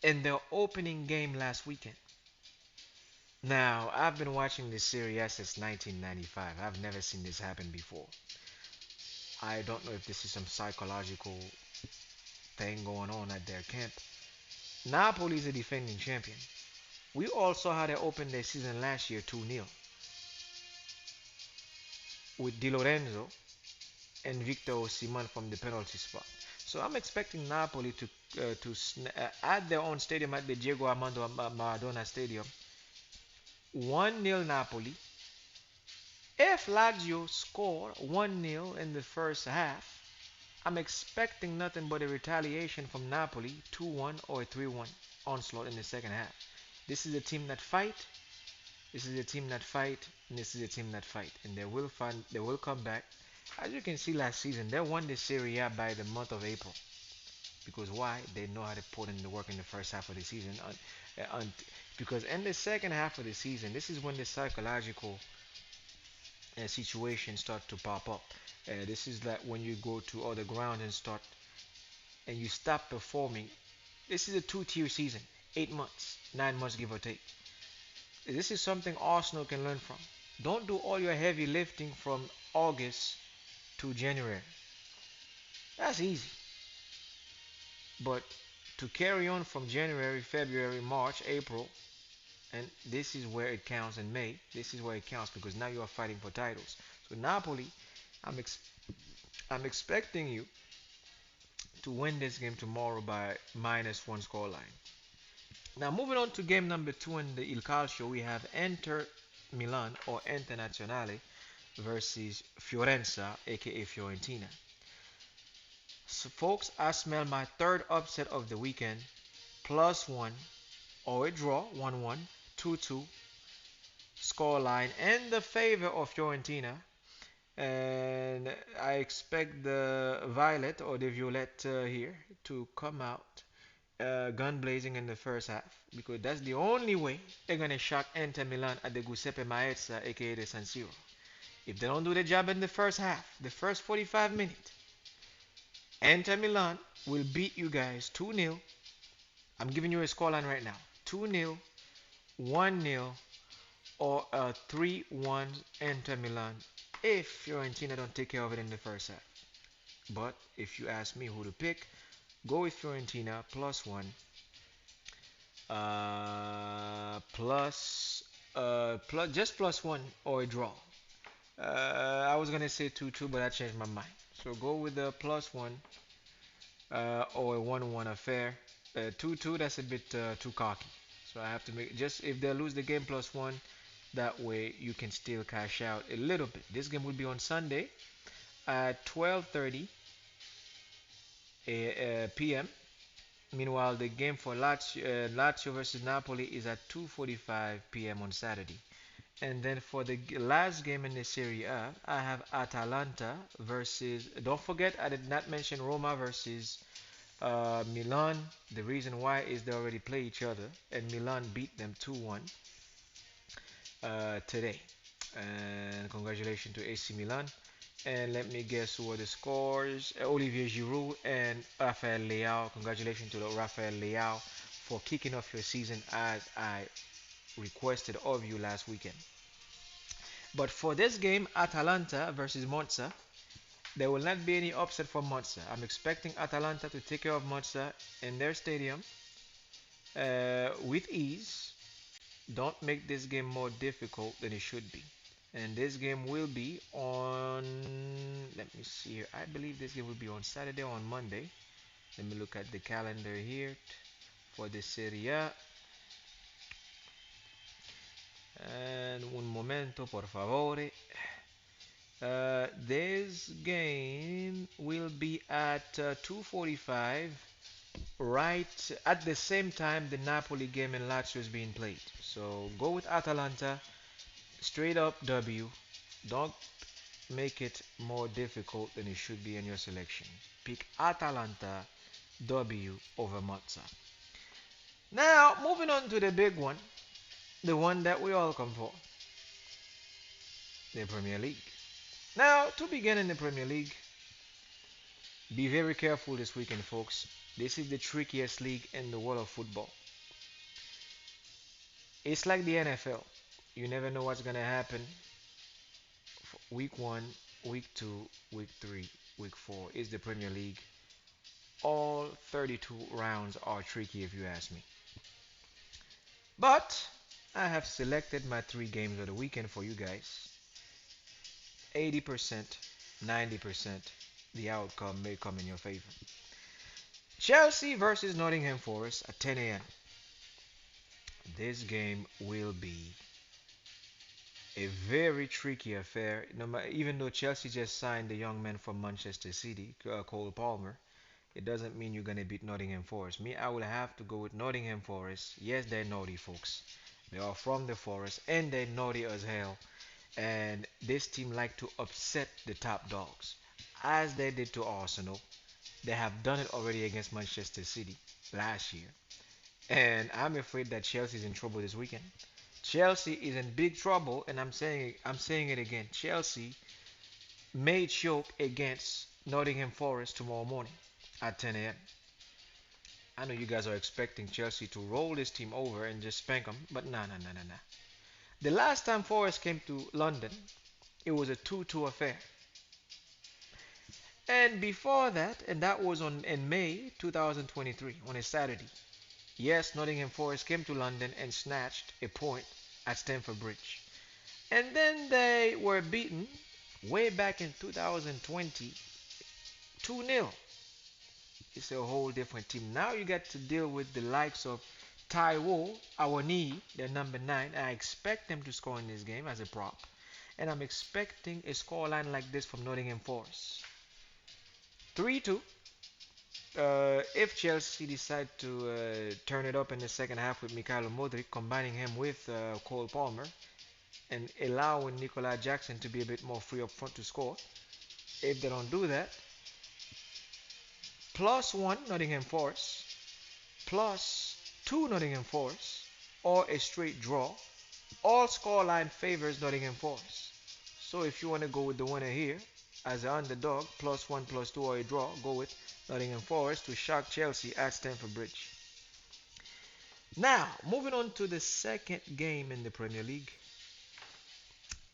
in their opening game last weekend. Now, I've been watching this Serie A since 1995. I've never seen this happen before. I don't know if this is some psychological thing going on at their camp. Napoli is a defending champion. We all saw how they opened their season last year 2-0 with Di Lorenzo and Victor Osimhen from the penalty spot. So I'm expecting Napoli to at their own stadium at the Diego Armando Maradona Stadium 1-0 Napoli. If Lazio score 1-0 in the first half, I'm expecting nothing but a retaliation from Napoli, 2-1 or a 3-1 onslaught in the second half. This is a team that fight. This is a team that fight, and this is a team that fight, and they will come back. As you can see last season, they won the Serie A by the month of April. Because why? They know how to put in the work in the first half of the season. Because in the second half of the season, this is when the psychological situations start to pop up. This is like when you go to other grounds and you stop performing. This is a two-tier season, 8 months, 9 months give or take. This is something Arsenal can learn from. Don't do all your heavy lifting from August to January. That's easy. But to carry on from January, February, March, April, and this is where it counts in May. This is where it counts because now you are fighting for titles. So Napoli, I'm I'm expecting you to win this game tomorrow by -1 scoreline. Now moving on to game number 2 in the Il Calcio, we have Inter Milan or Internazionale versus Fiorenza, aka Fiorentina. So folks, I smell my third upset of the weekend. +1 or a draw, 1-1, 2-2 scoreline in the favor of Fiorentina. And I expect the Violet or the Violet here to come out gun blazing in the first half because that's the only way they're gonna shock Inter Milan at the Giuseppe Meazza, aka the San Siro. If they don't do the job in the first half, the first 45 minutes, Inter Milan will beat you guys 2-0. I'm giving you a scoreline right now: 2-0, 1-0, or a 3-1 Inter Milan if Fiorentina don't take care of it in the first half. But if you ask me who to pick, go with Fiorentina plus one, just plus one or a draw. I was gonna say 2-2, but I changed my mind. So go with the plus one or a 1-1 affair. 2-2, that's a bit too cocky. So I have to make just if they lose the game plus one, that way you can still cash out a little bit. This game will be on Sunday at 12:30 p.m. Meanwhile, the game for Lazio versus Napoli is at 2:45 p.m. on Saturday. And then for the last game in the Serie A, I have Atalanta versus. Don't forget, I did not mention Roma versus Milan. The reason why is they already play each other, and Milan beat them 2-1 today. And congratulations to AC Milan. And let me guess who are the scores. Olivier Giroud and Rafael Leao. Congratulations to Rafael Leao for kicking off your season as I requested of you last weekend. But for this game, Atalanta versus Monza, there will not be any upset for Monza. I'm expecting Atalanta to take care of Monza in their stadium with ease. Don't make this game more difficult than it should be. And this game will be on, let me see here. I believe this game will be on Saturday or on Monday. Let me look at the calendar here for the Serie A. And un momento, por favore. This game will be at 2:45, right at the same time the Napoli game in Lazio is being played. So go with Atalanta, straight up W. Don't make it more difficult than it should be in your selection. Pick Atalanta W over Monza. Now, moving on to the big one, the one that we all come for, the Premier League. Now, to begin in the Premier League, be very careful this weekend, folks. This is the trickiest league in the world of football. It's like the NFL. You never know what's going to happen. Week 1, week 2, week 3, week 4 is the Premier League. All 32 rounds are tricky if you ask me. But I have selected my 3 games of the weekend for you guys. 80%, 90%, the outcome may come in your favor. Chelsea versus Nottingham Forest at 10 a.m. This game will be a very tricky affair. Even though Chelsea just signed the young man from Manchester City, Cole Palmer, it doesn't mean you're going to beat Nottingham Forest. Me, I will have to go with Nottingham Forest. Yes, they're naughty, folks. They are from the Forest, and they're naughty as hell. And this team like to upset the top dogs, as they did to Arsenal. They have done it already against Manchester City last year. And I'm afraid that Chelsea is in trouble this weekend. Chelsea is in big trouble, and I'm saying it again. Chelsea may choke against Nottingham Forest tomorrow morning at 10 a.m. I know you guys are expecting Chelsea to roll this team over and just spank them, but nah, nah, nah, nah, nah. The last time Forest came to London, it was a 2-2 affair. And before that, and that was in May 2023 on a Saturday. Yes, Nottingham Forest came to London and snatched a point at Stamford Bridge. And then they were beaten way back in 2020 2-0. It's a whole different team. Now you got to deal with the likes of Taiwo, our knee, their number 9. I expect them to score in this game as a prop. And I'm expecting a scoreline like this from Nottingham Forest. 3-2. If Chelsea decide to turn it up in the second half with Mikhailo Modric, combining him with Cole Palmer, and allowing Nicola Jackson to be a bit more free up front to score. If they don't do that, +1 Nottingham Forest, +2 Nottingham Forest, or a straight draw. All scoreline favors Nottingham Forest. So if you want to go with the winner here as an underdog, +1, +2, or a draw, go with Nottingham Forest to shock Chelsea at Stamford Bridge. Now, moving on to the second game in the Premier League.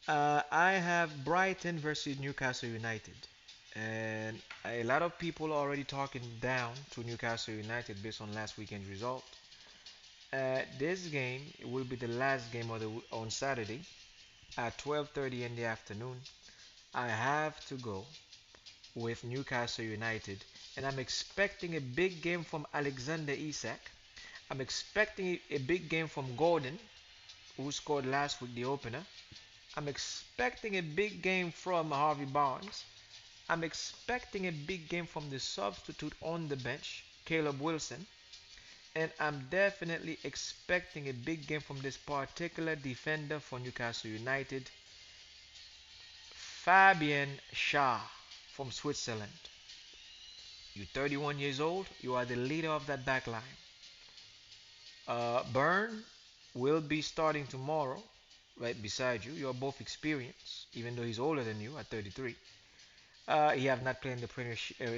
I have Brighton versus Newcastle United. And a lot of people are already talking down to Newcastle United based on last weekend's result. This game will be the last game on Saturday at 12:30 in the afternoon. I have to go with Newcastle United, and I'm expecting a big game from Alexander Isak. I'm expecting a big game from Gordon, who scored last week the opener. I'm expecting a big game from Harvey Barnes. I'm expecting a big game from the substitute on the bench, Caleb Wilson. And I'm definitely expecting a big game from this particular defender for Newcastle United, Fabian Schär from Switzerland. You're 31 years old. You are the leader of that back line. Byrne will be starting tomorrow, right beside you. You are both experienced, even though he's older than you at 33. He have not played in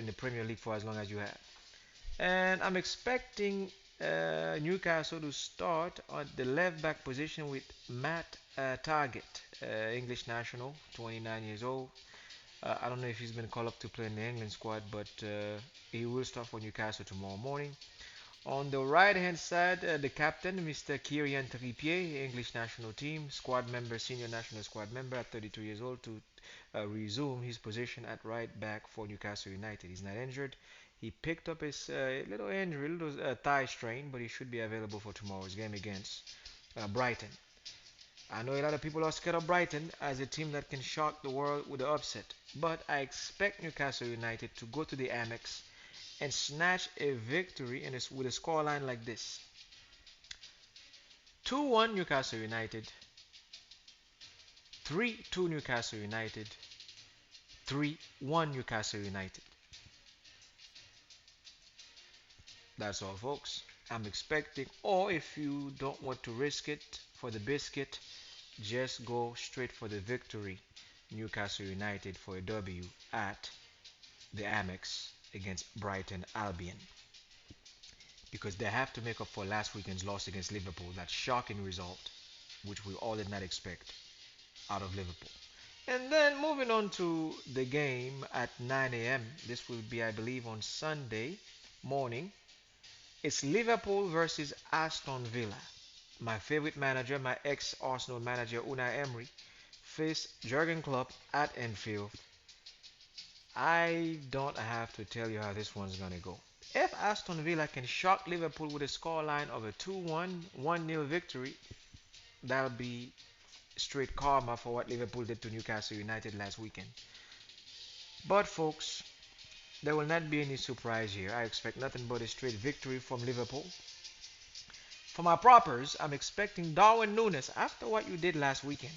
the Premier League for as long as you have. And I'm expecting Newcastle to start at the left back position with Matt Targett, English national, 29 years old. I don't know if he's been called up to play in the England squad, but he will start for Newcastle tomorrow morning. On the right hand side, the captain, Mr. Kylian Trippier, English national team, squad member, senior national squad member at 32 years old to resume his position at right back for Newcastle United. He's not injured. He picked up his little injury, little thigh strain, but he should be available for tomorrow's game against Brighton. I know a lot of people are scared of Brighton as a team that can shock the world with the upset, but I expect Newcastle United to go to the Amex and snatch a victory with a scoreline like this: 2-1 Newcastle United, 3-2 Newcastle United, 3-1 Newcastle United. That's all, folks. I'm expecting, or if you don't want to risk it for the biscuit, just go straight for the victory. Newcastle United for a W at the Amex against Brighton Albion, because they have to make up for last weekend's loss against Liverpool, that shocking result which we all did not expect out of Liverpool. And then moving on to the game at 9 a.m. This will be, I believe, on Sunday morning. It's Liverpool versus Aston Villa. My favorite manager, my ex-Arsenal manager Unai Emery, faced Jurgen Klopp at Anfield. I don't have to tell you how this one's going to go. If Aston Villa can shock Liverpool with a scoreline of a 2-1, 1-0 victory, that'll be straight karma for what Liverpool did to Newcastle United last weekend. But folks, there will not be any surprise here. I expect nothing but a straight victory from Liverpool. For my propers, I'm expecting Darwin Núñez after what you did last weekend.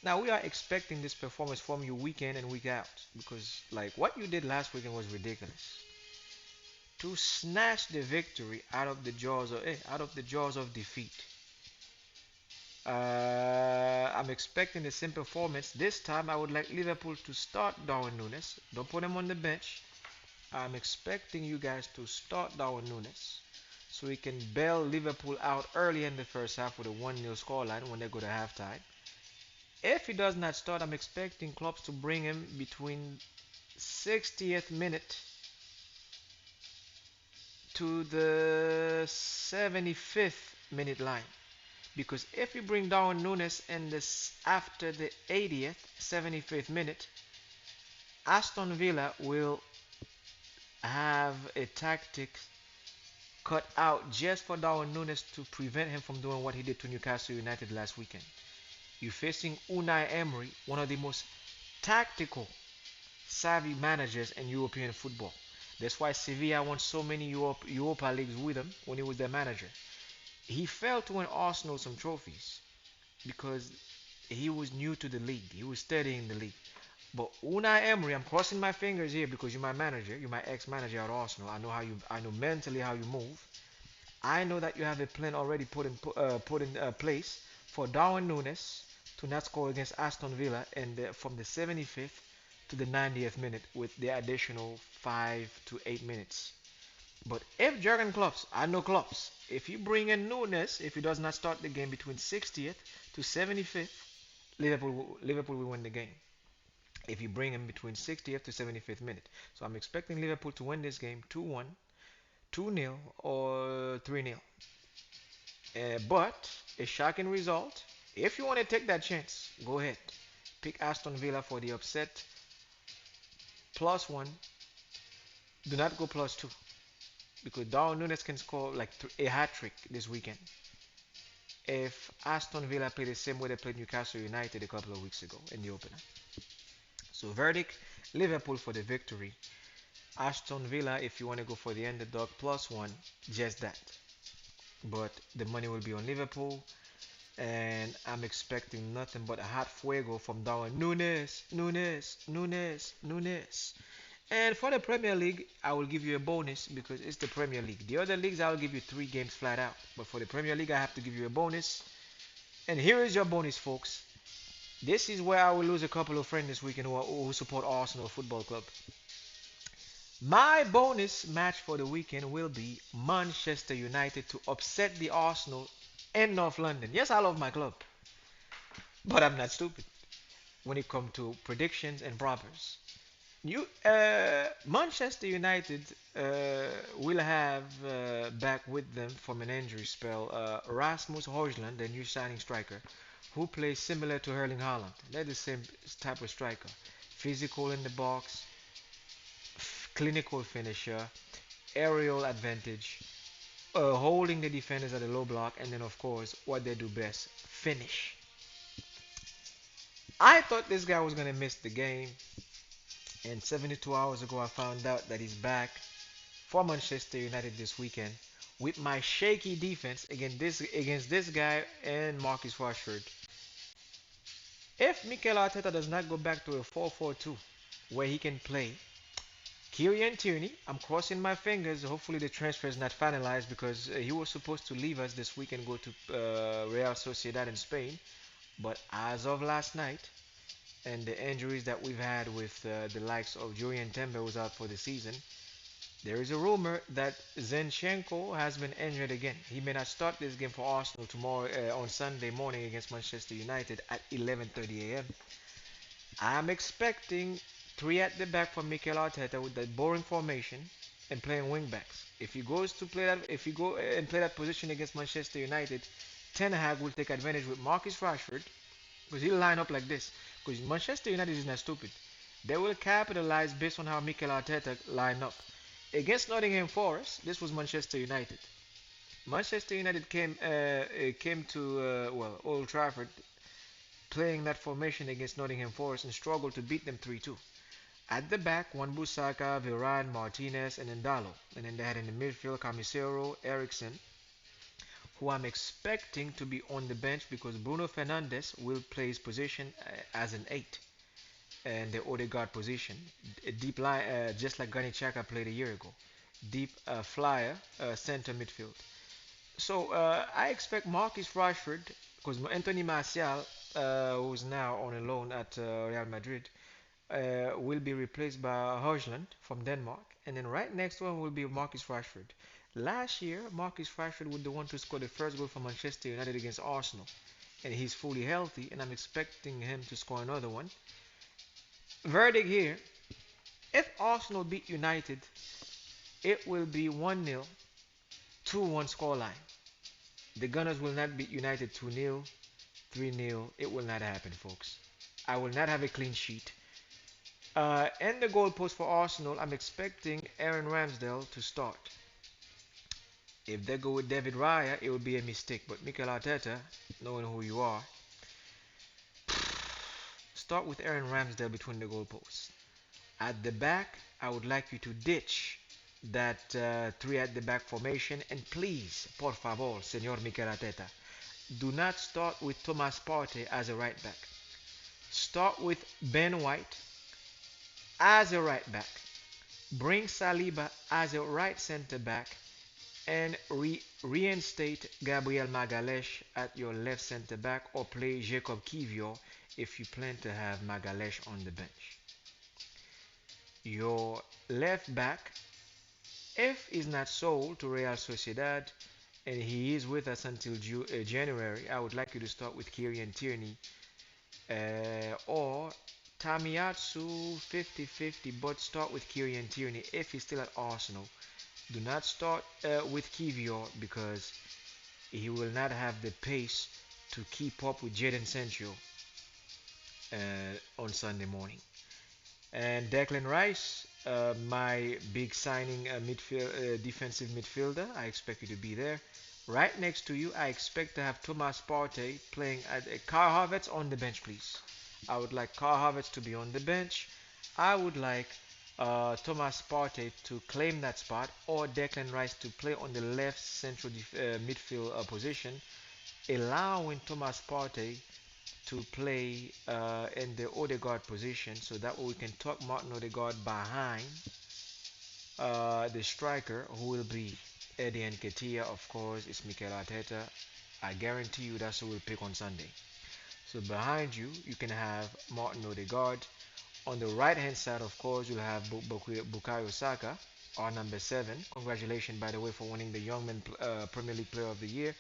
Now we are expecting this performance from you week in and week out, because like what you did last weekend was ridiculous. To snatch the victory out of the jaws of defeat. I'm expecting the same performance. This time I would like Liverpool to start Darwin Núñez. Don't put him on the bench. I'm expecting you guys to start Darwin Núñez so he can bail Liverpool out early in the first half with a 1-0 scoreline when they go to halftime. If he does not start, I'm expecting Klopp to bring him between 60th minute to the 75th minute line. Because if you bring Darwin Núñez in after the 80th, 75th minute, Aston Villa will have a tactic cut out just for Darwin Núñez to prevent him from doing what he did to Newcastle United last weekend. You're facing Unai Emery, one of the most tactical, savvy managers in European football. That's why Sevilla won so many Europa Leagues with him when he was their manager. He failed to win Arsenal some trophies because he was new to the league. He was studying the league. But Unai Emery, I'm crossing my fingers here because you're my manager. You're my ex-manager at Arsenal. I know how you. I know mentally how you move. I know that you have a plan already put in place for Darwin Nunes to not score against Aston Villa and from the 75th to the 90th minute with the additional 5 to 8 minutes. But if Jurgen Klopp, I know Klopp, if you bring in Nunes, if he does not start the game between 60th to 75th, Liverpool will win the game. If you bring him between 60th to 75th minute, so I'm expecting Liverpool to win this game 2-1, 2-0, or 3-0. But a shocking result. If you want to take that chance, go ahead. Pick Aston Villa for the upset +1. Do not go +2 because Darwin Nunes can score like a hat trick this weekend. If Aston Villa play the same way they played Newcastle United a couple of weeks ago in the opener. So verdict, Liverpool for the victory. Aston Villa, if you want to go for the underdog +1, just that. But the money will be on Liverpool, and I'm expecting nothing but a hot fuego from Darwin Nunes, Nunes, Nunes, Nunes. And for the Premier League, I will give you a bonus because it's the Premier League. The other leagues, I'll give you 3 games flat out. But for the Premier League, I have to give you a bonus. And here is your bonus, folks. This is where I will lose a couple of friends this weekend who support Arsenal Football Club. My bonus match for the weekend will be Manchester United to upset the Arsenal in North London. Yes, I love my club, but I'm not stupid when it comes to predictions and proppers. Manchester United will have back with them from an injury spell Rasmus Højlund, the new signing striker, who plays similar to Erling Haaland. They're the same type of striker, physical in the box, clinical finisher, aerial advantage, holding the defenders at a low block, and then of course what they do best, finish. I thought this guy was gonna miss the game, and 72 hours ago I found out that he's back for Manchester United this weekend with my shaky defense against this guy and Marcus Rashford. If Mikel Arteta does not go back to a 4-4-2 where he can play Kieran Tierney, I'm crossing my fingers. Hopefully the transfer is not finalized because he was supposed to leave us this week and go to Real Sociedad in Spain. But as of last night, and the injuries that we've had with the likes of Julian Tembe was out for the season, there is a rumor that Zinchenko has been injured again. He may not start this game for Arsenal tomorrow on Sunday morning against Manchester United at 11:30 a.m. I'm expecting 3 at the back for Mikel Arteta with that boring formation and playing wing backs. If he go and play that position against Manchester United, Ten Hag will take advantage with Marcus Rashford because he'll line up like this. Because Manchester United is not stupid. They will capitalize based on how Mikel Arteta line up. Against Nottingham Forest, this was Manchester United. Manchester United came to Old Trafford playing that formation against Nottingham Forest and struggled to beat them 3-2. At the back, Wan-Bissaka, Varane, Martinez, and Ndalo. And then they had in the midfield Camisero, Ericsson, who I'm expecting to be on the bench because Bruno Fernandes will play his position as an 8 and the Odegaard position. A deep line, just like Granit Xhaka played a year ago. Deep flyer, center midfield. So I expect Marcus Rashford, because Anthony Martial, who's now on a loan at Real Madrid, will be replaced by Højlund from Denmark, and then right next one will be Marcus Rashford. Last year, Marcus Rashford was the one to score the first goal for Manchester United against Arsenal, and he's fully healthy, and I'm expecting him to score another one. Verdict here: if Arsenal beat United, it will be 1-0, 2-1 scoreline. The Gunners will not beat United 2-0, 3-0. It will not happen, folks. I will not have a clean sheet. And the goalpost for Arsenal, I'm expecting Aaron Ramsdale to start. If they go with David Raya, it would be a mistake. But Mikel Arteta, knowing who you are, start with Aaron Ramsdale between the goalposts. At the back, I would like you to ditch that 3 at the back formation, and please, por favor, Señor Mikel Arteta, do not start with Thomas Partey as a right back. Start with Ben White as a right back. Bring Saliba as a right center back and reinstate Gabriel Magalhaes at your left center back or play Jacob Kivior if you plan to have Magalhaes on the bench. Your left back, if he's not sold to Real Sociedad and he is with us until January, I would like you to start with Kieran Tierney or Tamiatsu 50-50, but start with Kieran Tierney if he's still at Arsenal. Do not start with Kivior because he will not have the pace to keep up with Jadon Sancho on Sunday morning. And Declan Rice, my big signing defensive midfielder, I expect you to be there. Right next to you, I expect to have Thomas Partey playing at Carl Havertz on the bench, please. I would like Carl Havertz to be on the bench. I would like Thomas Partey to claim that spot or Declan Rice to play on the left central midfield position, allowing Thomas Partey to play in the Odegaard position so that way we can tuck Martin Odegaard behind the striker who will be Eddie Nketiah. Of course, it's Mikel Arteta. I guarantee you that's who we'll pick on Sunday. So behind you, you can have Martin Odegaard. On the right hand side, of course, you'll have Bukayo Saka, our number 7. Congratulations, by the way, for winning the Youngman Premier League Player of the Year.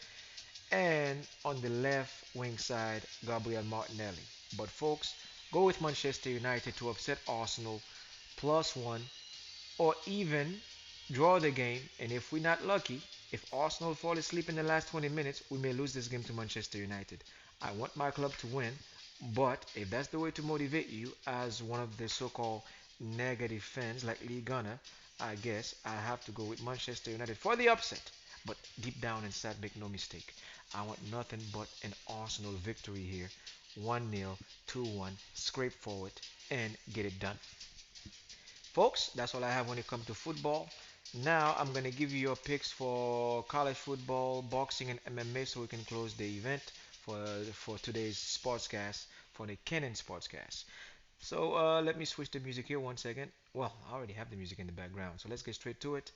And on the left wing side, Gabriel Martinelli. But folks, go with Manchester United to upset Arsenal +1 or even draw the game. And if we're not lucky, if Arsenal fall asleep in the last 20 minutes, we may lose this game to Manchester United. I want my club to win, but if that's the way to motivate you as one of the so-called negative fans like Lee Gunner, I guess I have to go with Manchester United for the upset. But deep down inside, make no mistake, I want nothing but an Arsenal victory here. 1-0, 2-1, scrape forward, and get it done. Folks, that's all I have when it comes to football. Now I'm going to give you your picks for college football, boxing, and MMA so we can close the event for today's sportscast, for the Canon sportscast. So let me switch the music here 1 second. Well, I already have the music in the background, so let's get straight to it.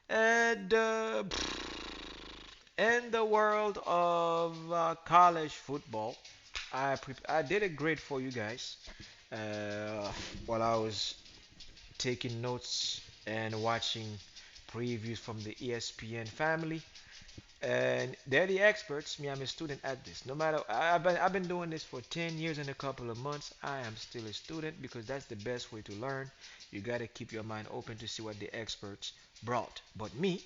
And in the world of college football, I did a grade for you guys while I was taking notes and watching previews from the ESPN family. And they're the experts. Me, I'm a student at this. No matter, I've been doing this for 10 years and a couple of months. I am still a student because that's the best way to learn. You gotta keep your mind open to see what the experts brought. But me,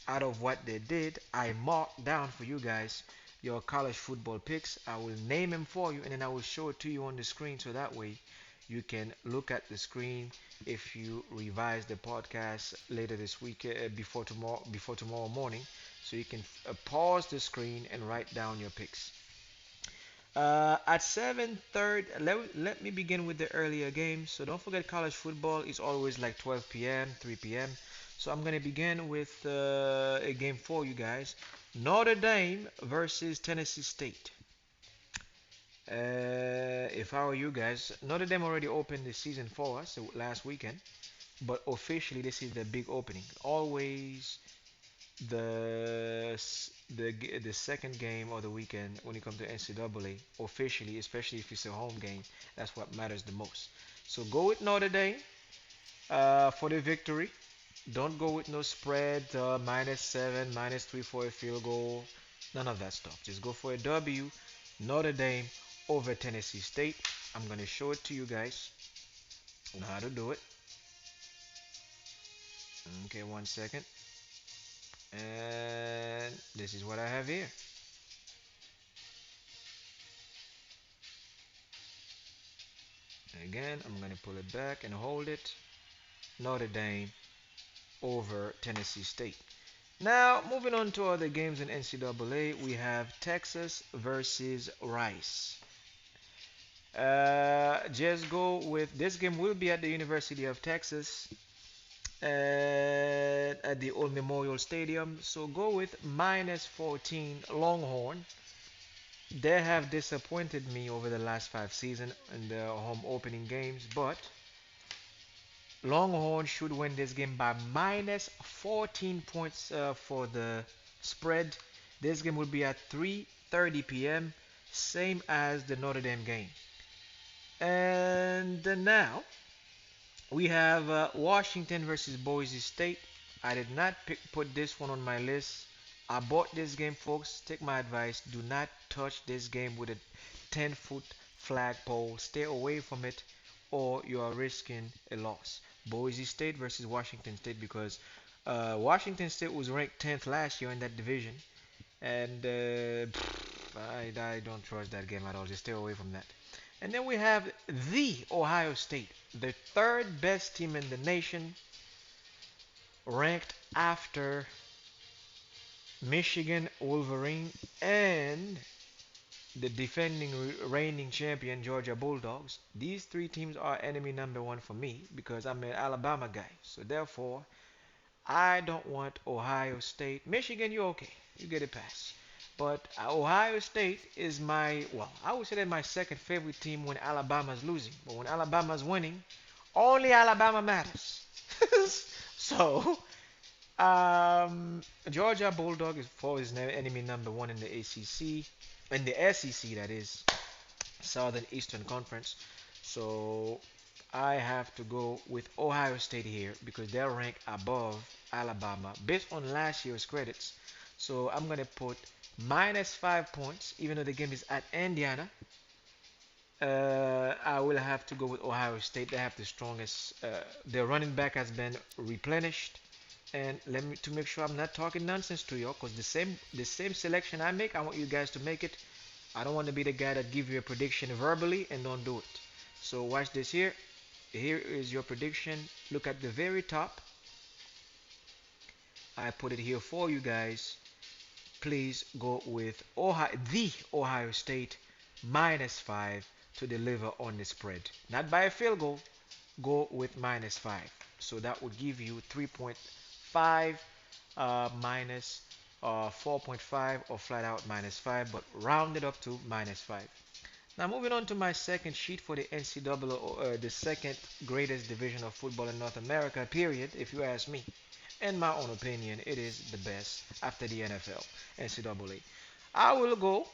out of what they did, I marked down for you guys your college football picks. I will name them for you and then I will show it to you on the screen so that way you can look at the screen if you revise the podcast later this week before tomorrow morning, so you can pause the screen and write down your picks. At 7:30, let me begin with the earlier games. So don't forget, college football is always like 12 p.m., 3 p.m. So I'm gonna begin with a game for you guys: Notre Dame versus Tennessee State. If I were you guys, Notre Dame already opened the season for us last weekend, but officially this is the big opening. Always the second game of the weekend when it comes to NCAA officially, especially if it's a home game, that's what matters the most. So go with Notre Dame for the victory. Don't go with no spread, -7, -3 for a field goal. None of that stuff. Just go for a W. Notre Dame over Tennessee State. I'm gonna show it to you guys on how to do it. Okay, 1 second. And this is what I have here. Again, I'm gonna pull it back and hold it. Notre Dame over Tennessee State. Now, moving on to other games in NCAA, we have Texas versus Rice. Just go with this game will be at the University of Texas at the Old Memorial Stadium. So go with -14 Longhorn They have disappointed me over the last 5 seasons in the home opening games, but Longhorn should win this game by minus 14 points for the spread. This game will be at 3:30 p.m., same as the Notre Dame game. And now we have Washington versus Boise State. I did not put this one on my list. I bought this game, folks. Take my advice. Do not touch this game with a 10-foot flagpole. Stay away from it, or you are risking a loss. Boise State versus Washington State, because Washington State was ranked 10th last year in that division, and I don't trust that game at all. Just stay away from that. And then we have the Ohio State, the third best team in the nation, ranked after Michigan Wolverine and the defending reigning champion Georgia Bulldogs. These three teams are enemy number one for me because I'm an Alabama guy. So therefore, I don't want Ohio State. Michigan, you're okay. You get a pass. But Ohio State is my, well, I would say they're my second favorite team when Alabama's losing. But when Alabama's winning, only Alabama matters. So, Georgia Bulldog is for his enemy number one in the ACC, in the SEC, that is, Southern Eastern Conference. So I have to go with Ohio State here because they're ranked above Alabama based on last year's credits. So I'm gonna put minus 5 points, even though the game is at Indiana. I will have to go with Ohio State. They have the strongest. Their running back has been replenished, and let me to make sure I'm not talking nonsense to you, because the same selection I make, I want you guys to make it. I don't want to be the guy that give you a prediction verbally and don't do it. So watch this here. Here is your prediction. Look at the very top. I put it here for you guys. Please go with Ohio State minus 5 to deliver on the spread. Not by a field goal. Go with minus 5. So that would give you 3.5 minus 4.5, or flat out minus 5, but round it up to minus 5. Now moving on to my second sheet for the NCAA, the second greatest division of football in North America, period, if you ask me. In my own opinion, it is the best after the NFL, NCAA. I will go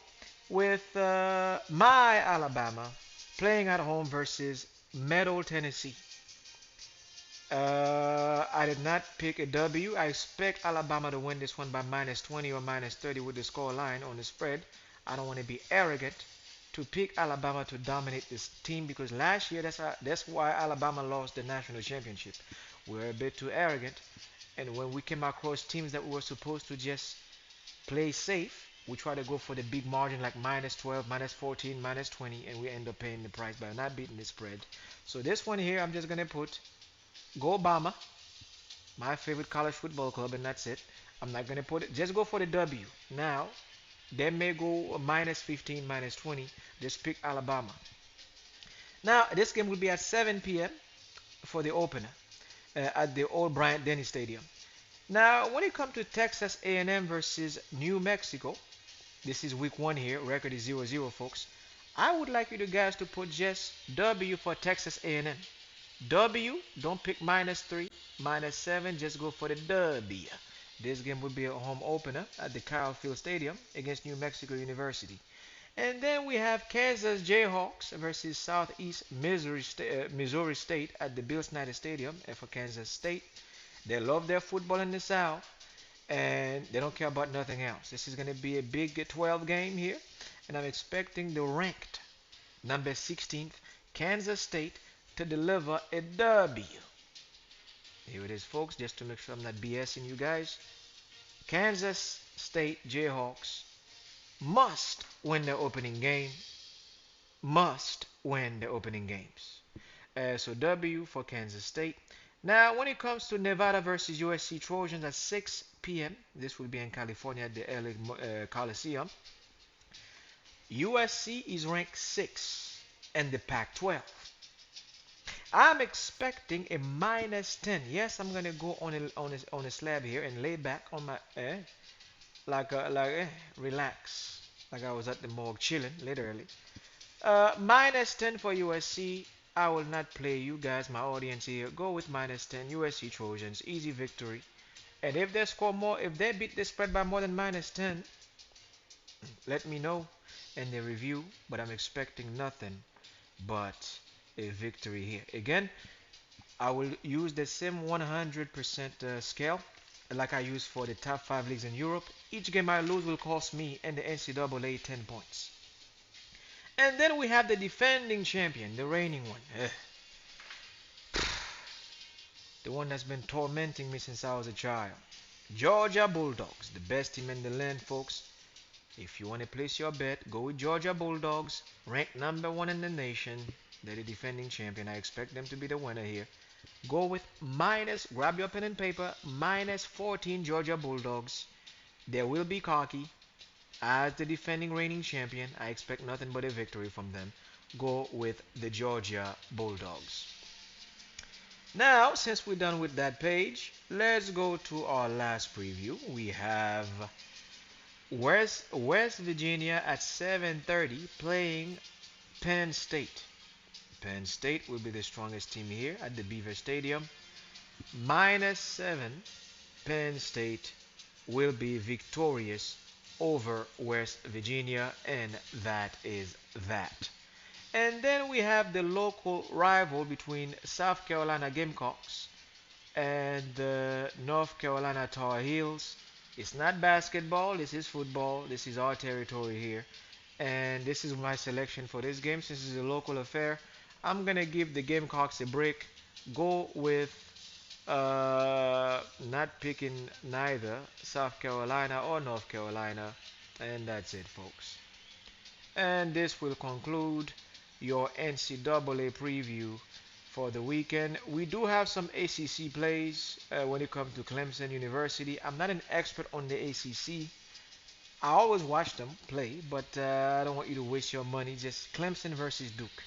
with my Alabama playing at home versus Middle Tennessee. I did not pick a W. I expect Alabama to win this one by minus 20 or minus 30 with the score line on the spread. I don't want to be arrogant to pick Alabama to dominate this team because last year that's why Alabama lost the national championship. We're a bit too arrogant, and when we came across teams that we were supposed to just play safe, we try to go for the big margin like minus 12, minus 14, minus 20, and we end up paying the price by not beating the spread. So this one here, I'm just gonna put Go Obama, my favorite college football club, and that's it. I'm not gonna put it. Just go for the W. Now, they may go minus 15, minus 20. Just pick Alabama. Now, this game will be at 7 p.m. for the opener at the old Bryant Denny Stadium. Now, when it comes to Texas A&M versus New Mexico, this is week one here. Record is 0-0, folks. I would like you guys to put just W for Texas A&M. W, don't pick minus 3, minus 7, just go for the W. This game will be a home opener at the Kyle Field Stadium against New Mexico University. And then we have Kansas Jayhawks versus Southeast Missouri State at the Bill Snyder Stadium for Kansas State. They love their football in the South, and they don't care about nothing else. This is going to be a Big 12 game here, and I'm expecting the ranked number 16th Kansas State to deliver a W. Here it is, folks, just to make sure I'm not BSing you guys. Kansas State Jayhawks must win their opening game. Must win their opening games. So W for Kansas State. Now, when it comes to Nevada versus USC Trojans at 6 p.m., this will be in California at the LA Coliseum. USC is ranked 6 in the Pac-12. I'm expecting a minus 10. Yes, I'm gonna go on a slab here and lay back on my relax. like I was at the morgue chilling, literally. Minus 10 for USC. I will not play you guys, my audience here. Go with minus 10. USC Trojans. Easy victory. And if they score more, if they beat the spread by more than minus 10, let me know in the review. But I'm expecting nothing but a victory here. Again, I will use the same 100% scale like I use for the top 5 leagues in Europe. Each game I lose will cost me and the NCAA 10 points. And then we have the defending champion, the reigning one. The one that's been tormenting me since I was a child. Georgia Bulldogs, the best team in the land, folks. If you want to place your bet, go with Georgia Bulldogs, ranked number 1 in the nation. They're the defending champion. I expect them to be the winner here. Go with minus, grab your pen and paper, minus 14 Georgia Bulldogs. They will be cocky. As the defending reigning champion, I expect nothing but a victory from them. Go with the Georgia Bulldogs. Now, since we're done with that page, let's go to our last preview. We have West Virginia at 7:30 playing Penn State. Penn State will be the strongest team here at the Beaver Stadium. Minus 7, Penn State will be victorious over West Virginia, and that is that. And then we have the local rival between South Carolina Gamecocks and the North Carolina Tar Heels. It's not basketball, this is football. This is our territory here. And this is my selection for this game since it's a local affair. I'm going to give the Gamecocks a break. Go with not picking neither South Carolina or North Carolina. And that's it, folks. And this will conclude your NCAA preview for the weekend. We do have some ACC plays when it comes to Clemson University. I'm not an expert on the ACC. I always watch them play, but I don't want you to waste your money. Just Clemson versus Duke.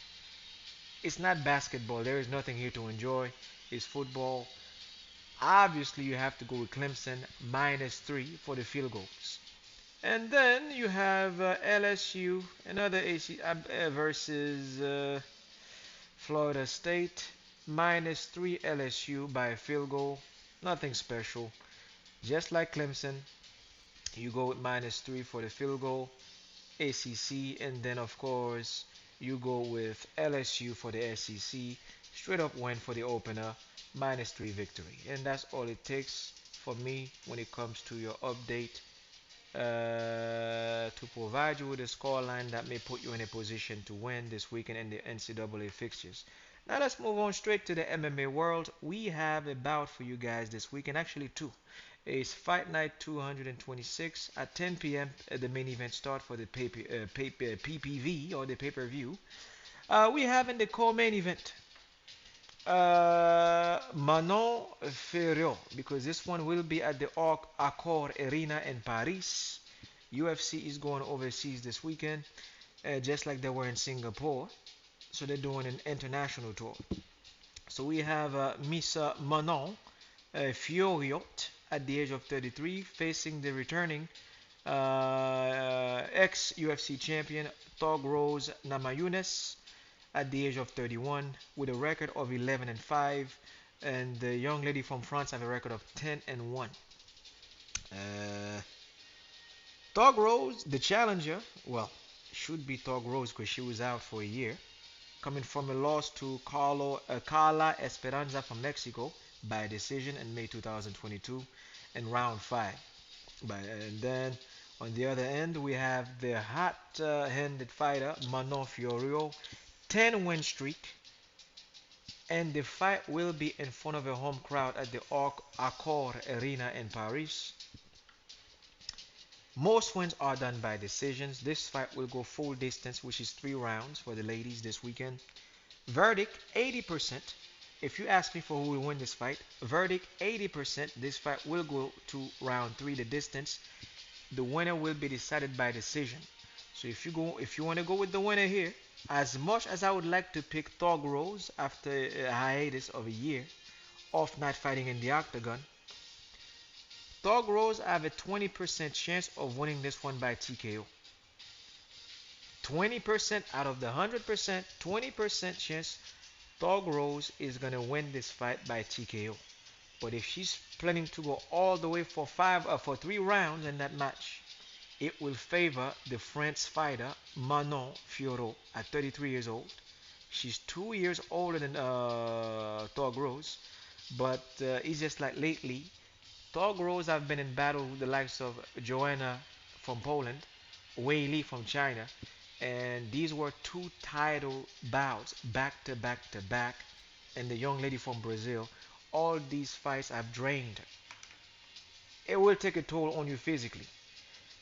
It's not basketball. There is nothing here to enjoy. It's football. Obviously, you have to go with Clemson minus 3 for the field goals. And then you have LSU, another AC versus Florida State, minus 3 LSU by a field goal. Nothing special. Just like Clemson, you go with minus 3 for the field goal, ACC, and then of course you go with LSU for the SEC. Straight up win for the opener, minus 3 victory. And that's all it takes for me when it comes to your update to provide you with a scoreline that may put you in a position to win this weekend in the NCAA fixtures. Now let's move on straight to the MMA world. We have a bout for you guys this weekend, actually two. It's Fight Night 226 at 10 p.m. The main event start for the PPV or the pay-per-view. We have in the co-main event Manon Ferriot, because this one will be at the Accor Arena in Paris. UFC is going overseas this weekend, just like they were in Singapore. So they're doing an international tour. So we have Miss Manon Ferriot at the age of 33 facing the returning ex-UFC champion Togrose Namajunas at the age of 31 with a record of 11-5, and the young lady from France have a record of 10-1. Togrose, the challenger, well, should be Togrose because she was out for a year, coming from a loss to Carla Esperanza from Mexico by decision in May 2022 in round 5. And then on the other end, we have the hot-handed fighter Manon Ferriot, 10-win streak, and the fight will be in front of a home crowd at the Accor Arena in Paris. Most wins are done by decisions. This fight will go full distance, which is 3 rounds for the ladies this weekend. Verdict 80%. If you ask me for who will win this fight, verdict 80%. This fight will go to round 3, the distance. The winner will be decided by decision. So if you want to go with the winner here, as much as I would like to pick Togrose after a hiatus of a year of not fighting in the octagon, Togrose have a 20% chance of winning this one by TKO. 20% out of the 100%, 20% chance Dog Rose is gonna win this fight by TKO. But if she's planning to go all the way for 3 rounds in that match, it will favor the French fighter Manon Fiorot at 33 years old. She's 2 years older than Dog Rose, but it's just like lately, Dog Rose have been in battle with the likes of Joanna from Poland, Wei Li from China, and these were two title bouts back to back to back. And the young lady from Brazil, all these fights have drained. It will take a toll on you physically.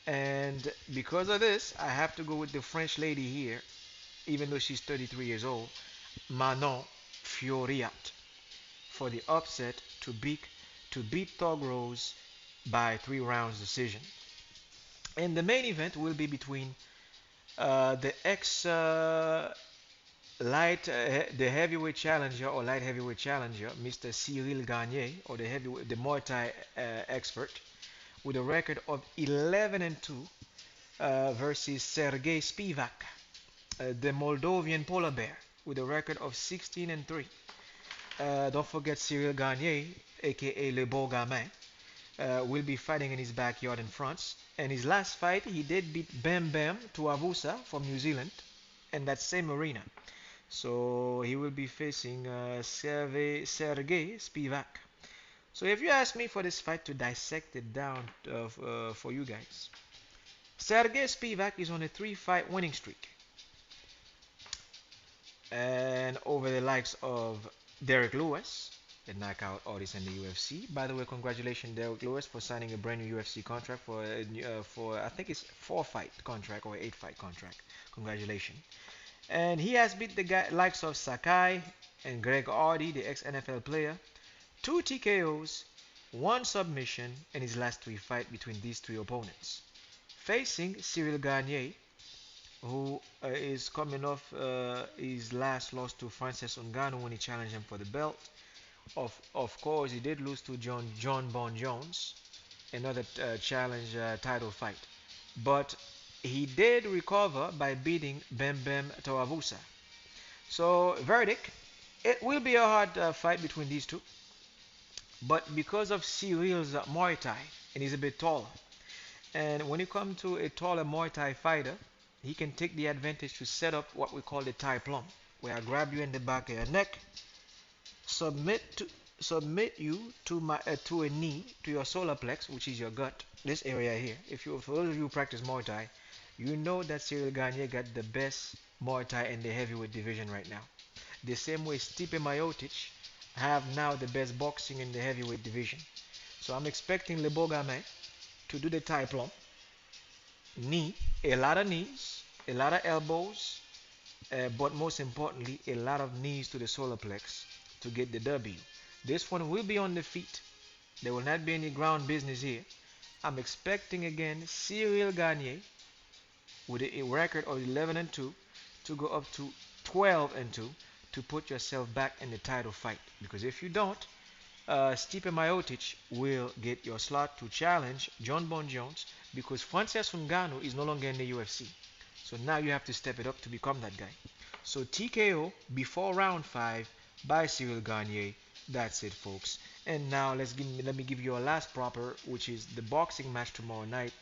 And because of this, I have to go with the French lady here, even though she's 33 years old, Manon Fioriat, for the upset to beat Thug Rose by 3 rounds decision. And the main event will be between the ex the heavyweight challenger or light heavyweight challenger, Mr. Cyril Gagné, or the Muay Thai expert, with a record of 11 and 2 versus Sergey Spivak, the Moldovan polar bear, with a record of 16 and 3. Don't forget Cyril Gagné, aka Le Beau Gamin, will be fighting in his backyard in France. And his last fight, he did beat Bam Bam Tuavusa from New Zealand in that same arena. So he will be facing Sergey Spivak. So if you ask me for this fight to dissect it down for you guys, Sergey Spivak is on a 3-fight winning streak, and over the likes of Derek Lewis, the knockout artist in the UFC. By the way, congratulations Derek Lewis for signing a brand new UFC contract for I think it's 4-fight contract or 8-fight contract. Congratulations. And he has beat the likes of Sakai and Greg Hardy, the ex-NFL player, 2 TKOs, 1 submission in his last 3 fights between these 3 opponents. Facing Cyril Gagné, who is coming off his last loss to Francis Ngannou when he challenged him for the belt. Of course, he did lose to John Bon Jones, another challenge title fight. But he did recover by beating Bam Bam Tawavusa. So, verdict, it will be a hard fight between these two. But because of Cyril's Muay Thai, and he's a bit taller, and when you come to a taller Muay Thai fighter, he can take the advantage to set up what we call the Thai plum, where I grab you in the back of your neck, submit you to a knee to your solar plex, which is your gut, this area here. For those of you who practice Muay Thai, you know that Cyril Gagné got the best Muay Thai in the heavyweight division right now. The same way Stipe Miocic have now the best boxing in the heavyweight division. So I'm expecting Le Bogamin to do the Thai plum, knee, a lot of knees, a lot of elbows, but most importantly, a lot of knees to the solar plex to get the W. This one will be on the feet. There will not be any ground business here. I'm expecting again Cyril Gagné with a record of 11 and 2 to go up to 12 and 2 to put yourself back in the title fight. Because if you don't, Stipe Miocic will get your slot to challenge John Bon Jones, because Francis Ngannou is no longer in the UFC. So now you have to step it up to become that guy. So TKO before round 5 by Cyril Gagné. That's it, folks. And now let me give you a last proper, which is the boxing match tomorrow night.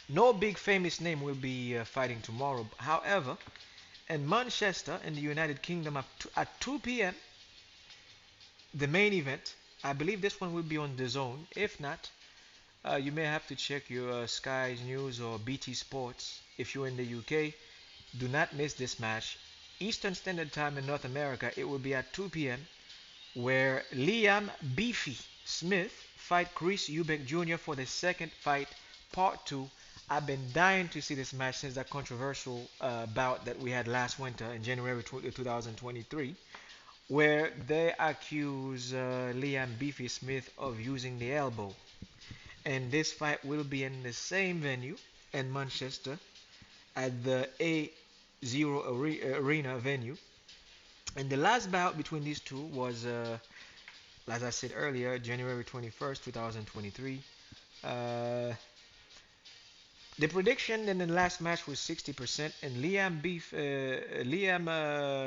No big famous name will be fighting tomorrow. However, in Manchester, in the United Kingdom, at 2 p.m., the main event. I believe this one will be on the zone. If not, you may have to check your Sky News or BT Sports. If you're in the UK, do not miss this match. Eastern Standard Time in North America, it will be at 2 p.m. where Liam Beefy Smith fight Chris Eubank Jr. for the second fight, part 2. I've been dying to see this match since that controversial bout that we had last winter in January 2023, where they accuse Liam Beefy Smith of using the elbow. And this fight will be in the same venue in Manchester at the A0 Arena venue. And the last bout between these two was, as I said earlier, January 21st, 2023. The prediction in the last match was 60%, and Liam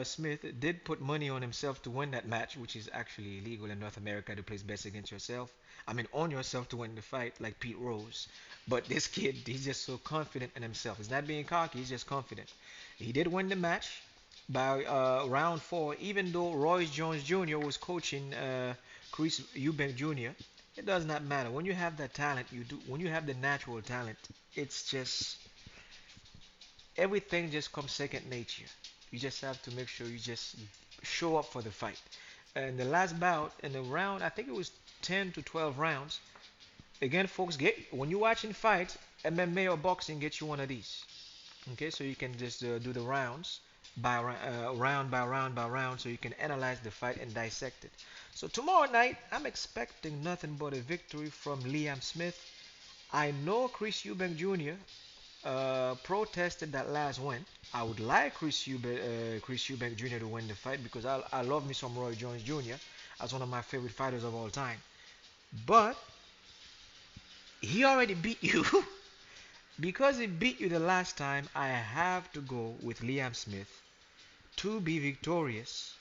Smith did put money on himself to win that match, which is actually illegal in North America to place bets against yourself. I mean, on yourself to win the fight, like Pete Rose. But this kid, he's just so confident in himself. He's not being cocky, he's just confident. He did win the match by round four, even though Royce Jones Jr. was coaching Chris Eubank Jr. It does not matter. When you have that talent, you do. When you have the natural talent, it's just everything just comes second nature. You just have to make sure you just show up for the fight. And the last bout in the round, I think it was 10 to 12 rounds. Again, folks, get when you're watching fights, MMA or boxing, get you one of these. Okay, so you can just do the rounds round by round by round, so you can analyze the fight and dissect it. So tomorrow night, I'm expecting nothing but a victory from Liam Smith. I know Chris Eubank Jr. Protested that last win. I would like Chris Eubank Jr. to win the fight because I love me some Roy Jones Jr. as one of my favorite fighters of all time. But he already beat you. Because he beat you the last time, I have to go with Liam Smith to be victorious.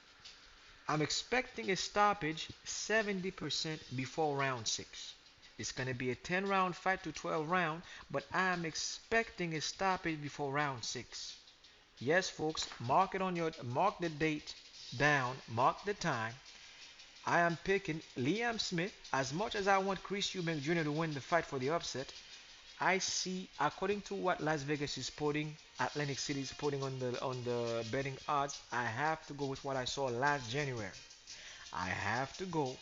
I'm expecting a stoppage 70% before round 6. It's going to be a 10 round fight to 12 round, but I'm expecting a stoppage before round 6. Yes, folks, mark the date down, mark the time. I am picking Liam Smith. As much as I want Chris Eubank Jr. to win the fight for the upset, I see, according to what Las Vegas is putting, Atlantic City is putting on the betting odds, I have to go with what I saw last January. I have to go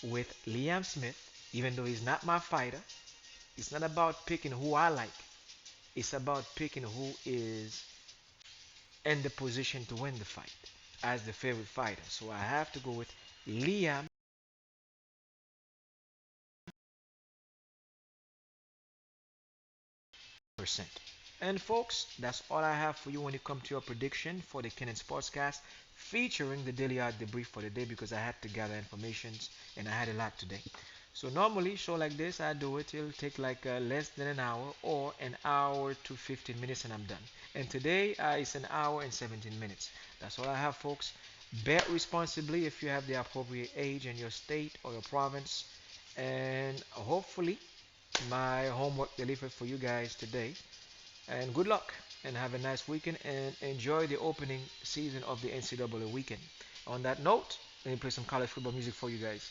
with Liam Smith, even though he's not my fighter. It's not about picking who I like. It's about picking who is in the position to win the fight as the favorite fighter. So I have to go with Liam percent. And folks, that's all I have for you when it comes to your prediction for the Kenan SpodCast, featuring the daily art debrief for the day because I had to gather information and I had a lot today. So normally show like this, I do it. It'll take like less than an hour or an hour to 15 minutes and I'm done. And today it's an hour and 17 minutes. That's all I have, folks. Bet responsibly if you have the appropriate age in your state or your province. And hopefully my homework delivered for you guys today. And good luck and have a nice weekend and enjoy the opening season of the NCAA weekend. On that note, let me play some college football music for you guys.